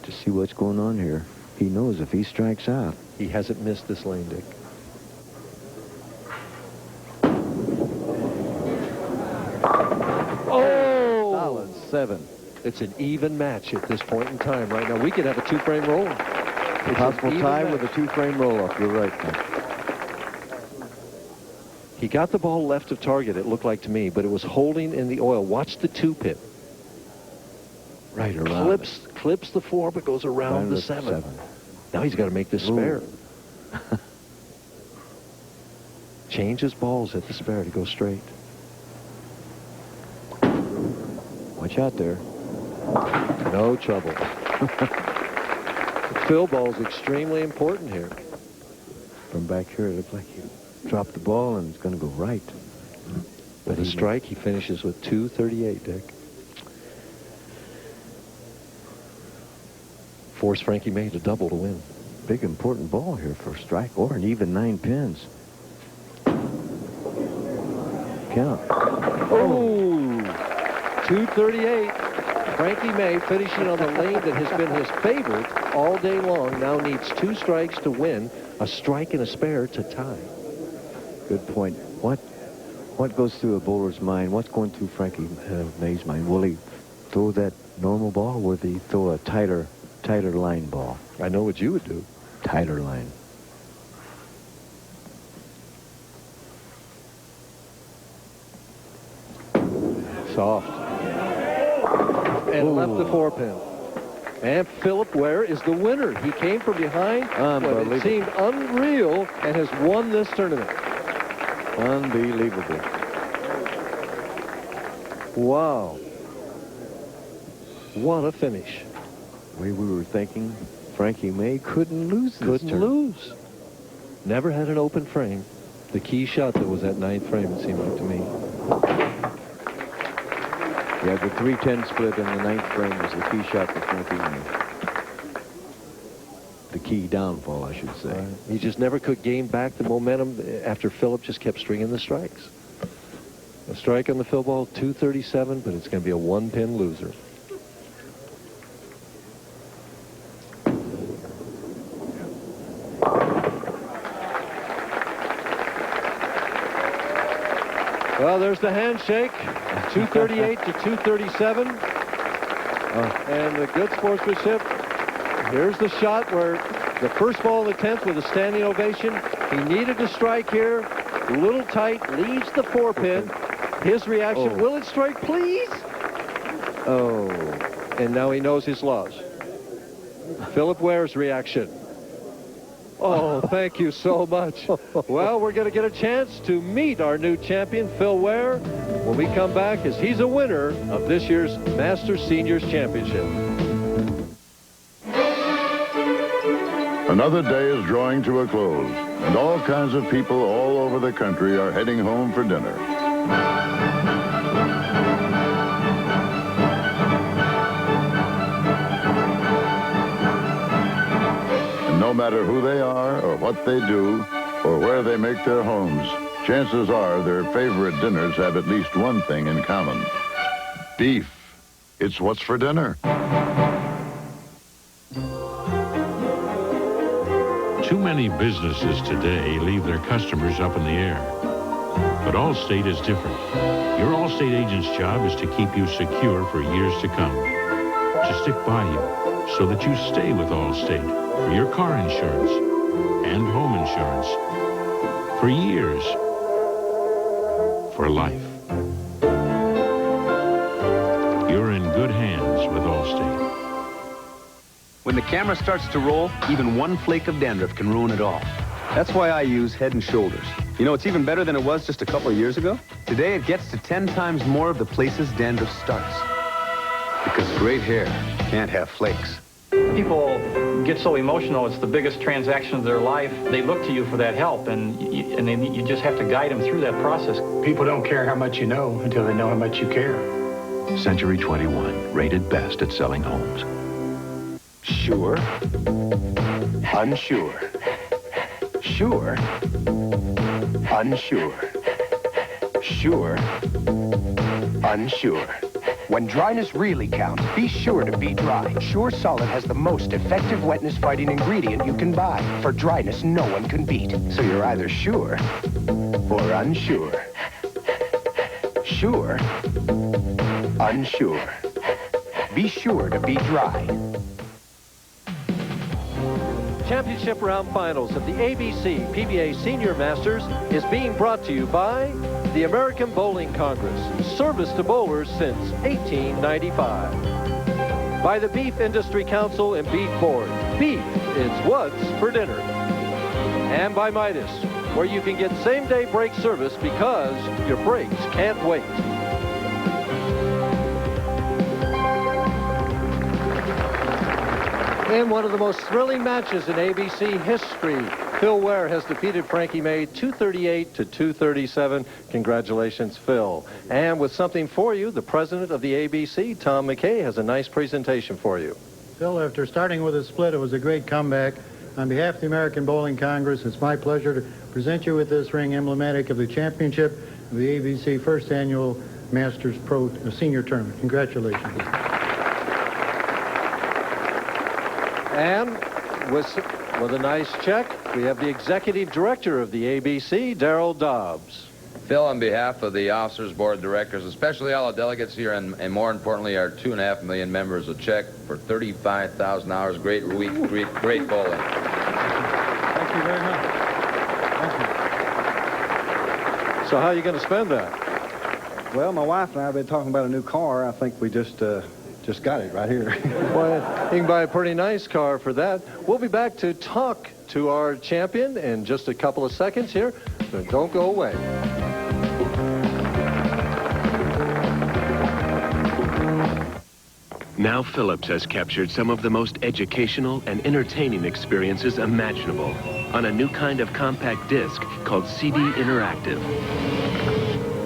to see what's going on here. He knows if he strikes out.
He hasn't missed this lane, Dick. Oh!
Solid 7.
It's an even match at this point in time right now. We could have a 2-frame roll.
Possible tie with a 2-frame roll-off. You're right, man.
He got the ball left of target, it looked like to me, but it was holding in the oil. Watch the 2-pin.
Right around.
Clips the 4, but goes around the 7. Now he's got to make this spare. Changes balls at the spare to go straight.
Watch out there.
No trouble. The fill ball is extremely important here.
From back here, it looked like he dropped the ball and it's going to go right.
With a strike, he finishes with 238, Dick. Force Frankie May to double to win.
Big important ball here for a strike or an even 9 pins. Count.
Oh! 238. Frankie May finishing on the lane that has been his favorite all day long. Now needs 2 strikes to win. A strike and a spare to tie.
Good point. What goes through a bowler's mind? What's going through Frankie May's mind? Will he throw that normal ball, or will he throw a tighter line ball?
I know what you would do.
Tighter line.
Soft. and left the 4-pin. And Philip Ware is the winner. He came from behind what it seemed unreal and has won this tournament.
Unbelievable.
Wow. What a finish.
We were thinking Frankie May couldn't lose this
Couldn't
tournament.
lose. Never had an open frame. The key shot that was that 9th frame, it seemed like to me.
Yeah, the 3-10 split in the 9th frame was the key shot for Frankie May. The key downfall, I should say.
Right. He just never could gain back the momentum after Philip just kept stringing the strikes. A strike on the Phil ball, 237, but it's going to be a 1-pin loser. Well, there's the handshake, 238 to 237. And the good sportsmanship. Here's the shot where the first ball in the 10th with a standing ovation. He needed to strike here. A little tight, leaves the 4-pin. His reaction, will it strike, please? Oh, and now he knows his loss. Philip Ware's reaction. Oh, thank you so much. Well, we're going to get a chance to meet our new champion, Phil Ware, when we come back, as he's a winner of this year's Masters Seniors Championship.
Another day is drawing to a close, and all kinds of people all over the country are heading home for dinner. No matter who they are or what they do or where they make their homes, chances are their favorite dinners have at least one thing in common. Beef. It's what's for dinner.
Too many businesses today leave their customers up in the air. But Allstate is different. Your Allstate agent's job is to keep you secure for years to come. To stick by you so that you stay with Allstate for your car insurance and home insurance. For years. For life. You're in good hands with Allstate.
When the camera starts to roll, even one flake of dandruff can ruin it all. That's why I use Head & Shoulders. You know, it's even better than it was just a couple of years ago. Today, it gets to 10 times more of the places dandruff starts. Because great hair can't have flakes.
People get so emotional. It's the biggest transaction of their life. They look to you for that help, and then you just have to guide them through that process.
People don't care how much you know until they know how much you care.
Century 21, rated best at selling homes.
Sure. Unsure. Sure. Unsure. Sure. Unsure. When dryness really counts, be sure to be dry. Sure Solid has the most effective wetness-fighting ingredient you can buy. For dryness no one can beat. So you're either sure or unsure. Sure. Unsure. Be sure to be dry.
Championship round finals of the ABC PBA Senior Masters is being brought to you by the American Bowling Congress, service to bowlers since 1895. By the Beef Industry Council and Beef Board, beef is what's for dinner. And by Midas, where you can get same-day brake service because your brakes can't wait. In one of the most thrilling matches in ABC history, Phil Ware has defeated Frankie May 238 to 237. Congratulations, Phil. And with something for you, the president of the ABC, Tom McKay, has a nice presentation for you.
Phil, after starting with a split, it was a great comeback. On behalf of the American Bowling Congress, it's my pleasure to present you with this ring emblematic of the championship of the ABC First Annual Masters Pro Senior Tournament. Congratulations.
And with a nice check, we have the executive director of the ABC, Darrell Dobbs.
Phil, on behalf of the officers, board of directors, especially all the delegates here, and more importantly, our 2.5 million members, a check for 35,000 hours. Great week, great bowling.
Thank you very much. Thank you.
So how are you going to spend that?
Well, my wife and I have been talking about a new car. I think we just just got it right here.
Well, you can buy a pretty nice car for that. We'll be back to talk to our champion in just a couple of seconds here, so don't go away.
Now Philips has captured some of the most educational and entertaining experiences imaginable on a new kind of compact disc called CD Interactive.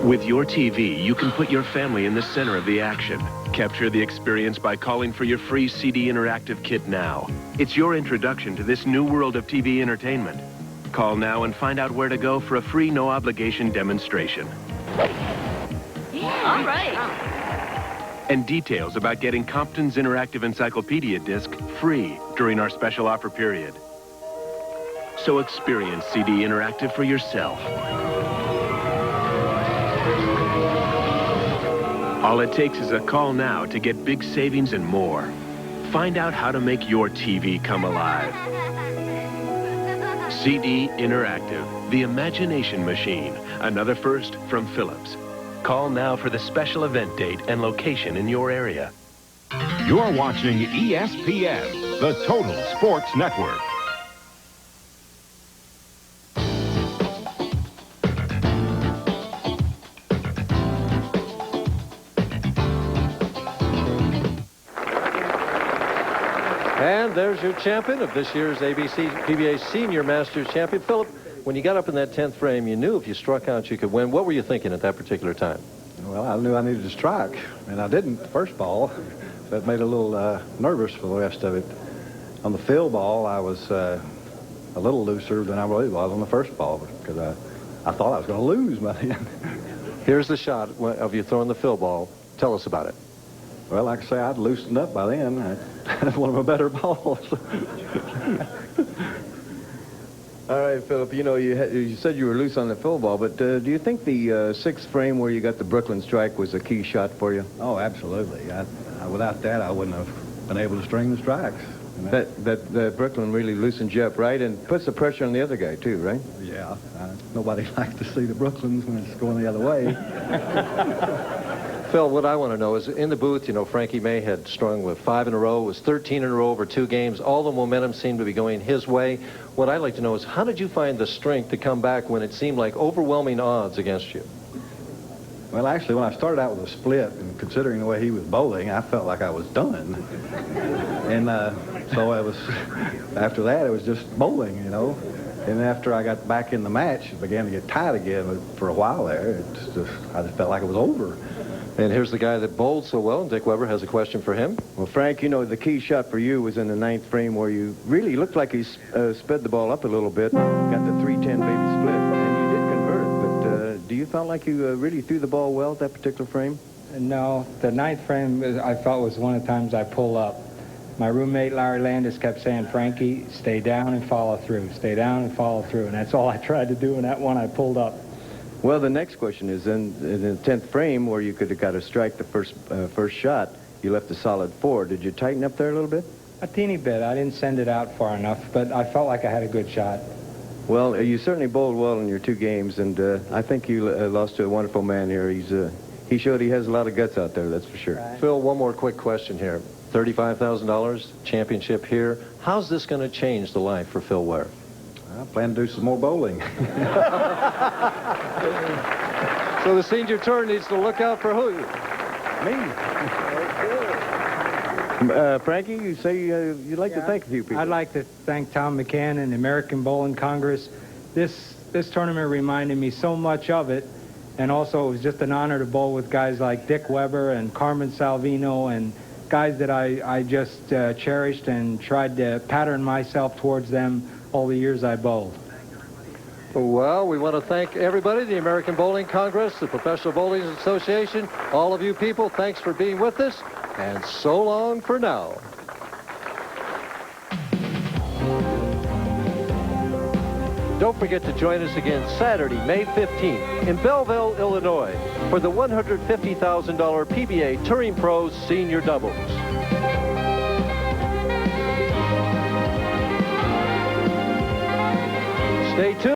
With your TV, you can put your family in the center of the action. Capture the experience by calling for your free CD Interactive kit now. It's your introduction to this new world of TV entertainment. Call now and find out where to go for a free no-obligation demonstration.
All right.
And details about getting Compton's Interactive Encyclopedia disc free during our special offer period. So experience CD Interactive for yourself. All it takes is a call now to get big savings and more. Find out how to make your TV come alive. CD Interactive, the imagination machine. Another first from Philips. Call now for the special event date and location in your area.
You're watching ESPN, the Total Sports Network.
And there's your champion of this year's ABC PBA Senior Masters champion, Philip. When you got up in that 10th frame, you knew if you struck out, you could win. What were you thinking at that particular time?
Well, I knew I needed to strike, and I didn't the first ball. That made a little nervous for the rest of it. On the field ball, I was a little looser than I really was on the first ball because I thought I was going to lose by then.
Here's the shot of you throwing the field ball. Tell us about it.
Well, like I say, I'd loosened up by then. That's one of my better balls.
All right, Philip, you know, you said you were loose on the field ball, but do you think the sixth frame where you got the Brooklyn strike was a key shot for you?
Oh, absolutely. Without that, I wouldn't have been able to string the strikes.
That Brooklyn really loosens you up, right? And puts the pressure on the other guy, too, right?
Yeah. Nobody likes to see the Brooklyns when it's going the other way.
Phil, what I want to know is, in the booth, you know, Frankie May had strung with 5 in a row, was 13 in a row over 2 games. All the momentum seemed to be going his way. What I'd like to know is, how did you find the strength to come back when it seemed like overwhelming odds against you?
Well, actually, when I started out with a split, and considering the way he was bowling, I felt like I was done. And so I was, after that, it was just bowling, you know. And after I got back in the match, it began to get tight again. But for a while there, I just felt like it was over.
And here's the guy that bowled so well, and Dick Weber has a question for him.
Well, Frank, you know, the key shot for you was in the 9th frame where you really looked like you sped the ball up a little bit, got the 3-10 baby split, and you did convert it. But do you felt like you really threw the ball well at that particular frame?
No, the 9th frame I felt was one of the times I pulled up. My roommate, Larry Landis, kept saying, Frankie, stay down and follow through. Stay down and follow through. And that's all I tried to do in that one I pulled up.
Well, the next question is, in the 10th frame, where you could have got to strike the first shot, you left a solid 4. Did you tighten up there a little bit?
A teeny bit. I didn't send it out far enough, but I felt like I had a good shot.
Well, you certainly bowled well in your 2 games, and I think you lost to a wonderful man here. He showed he has a lot of guts out there, that's for sure.
Right.
Phil, one more quick question here. $35,000, championship here. How's this going to change the life for Phil Ware?
I plan to do some more bowling.
So the senior tour needs to look out for who?
Me. Frankie, you say you'd like to thank a few people.
I'd like to thank Tom McCann and the American Bowling Congress. This tournament reminded me so much of it, and also it was just an honor to bowl with guys like Dick Weber and Carmen Salvino and guys that I just cherished and tried to pattern myself towards them all the years I bowled.
Well, we want to thank everybody, the American Bowling Congress, the Professional Bowling Association, all of you people, thanks for being with us, and so long for now. Don't forget to join us again Saturday, May 15th in Belleville, Illinois for the $150,000 PBA Touring Pros Senior Doubles. Stay tuned.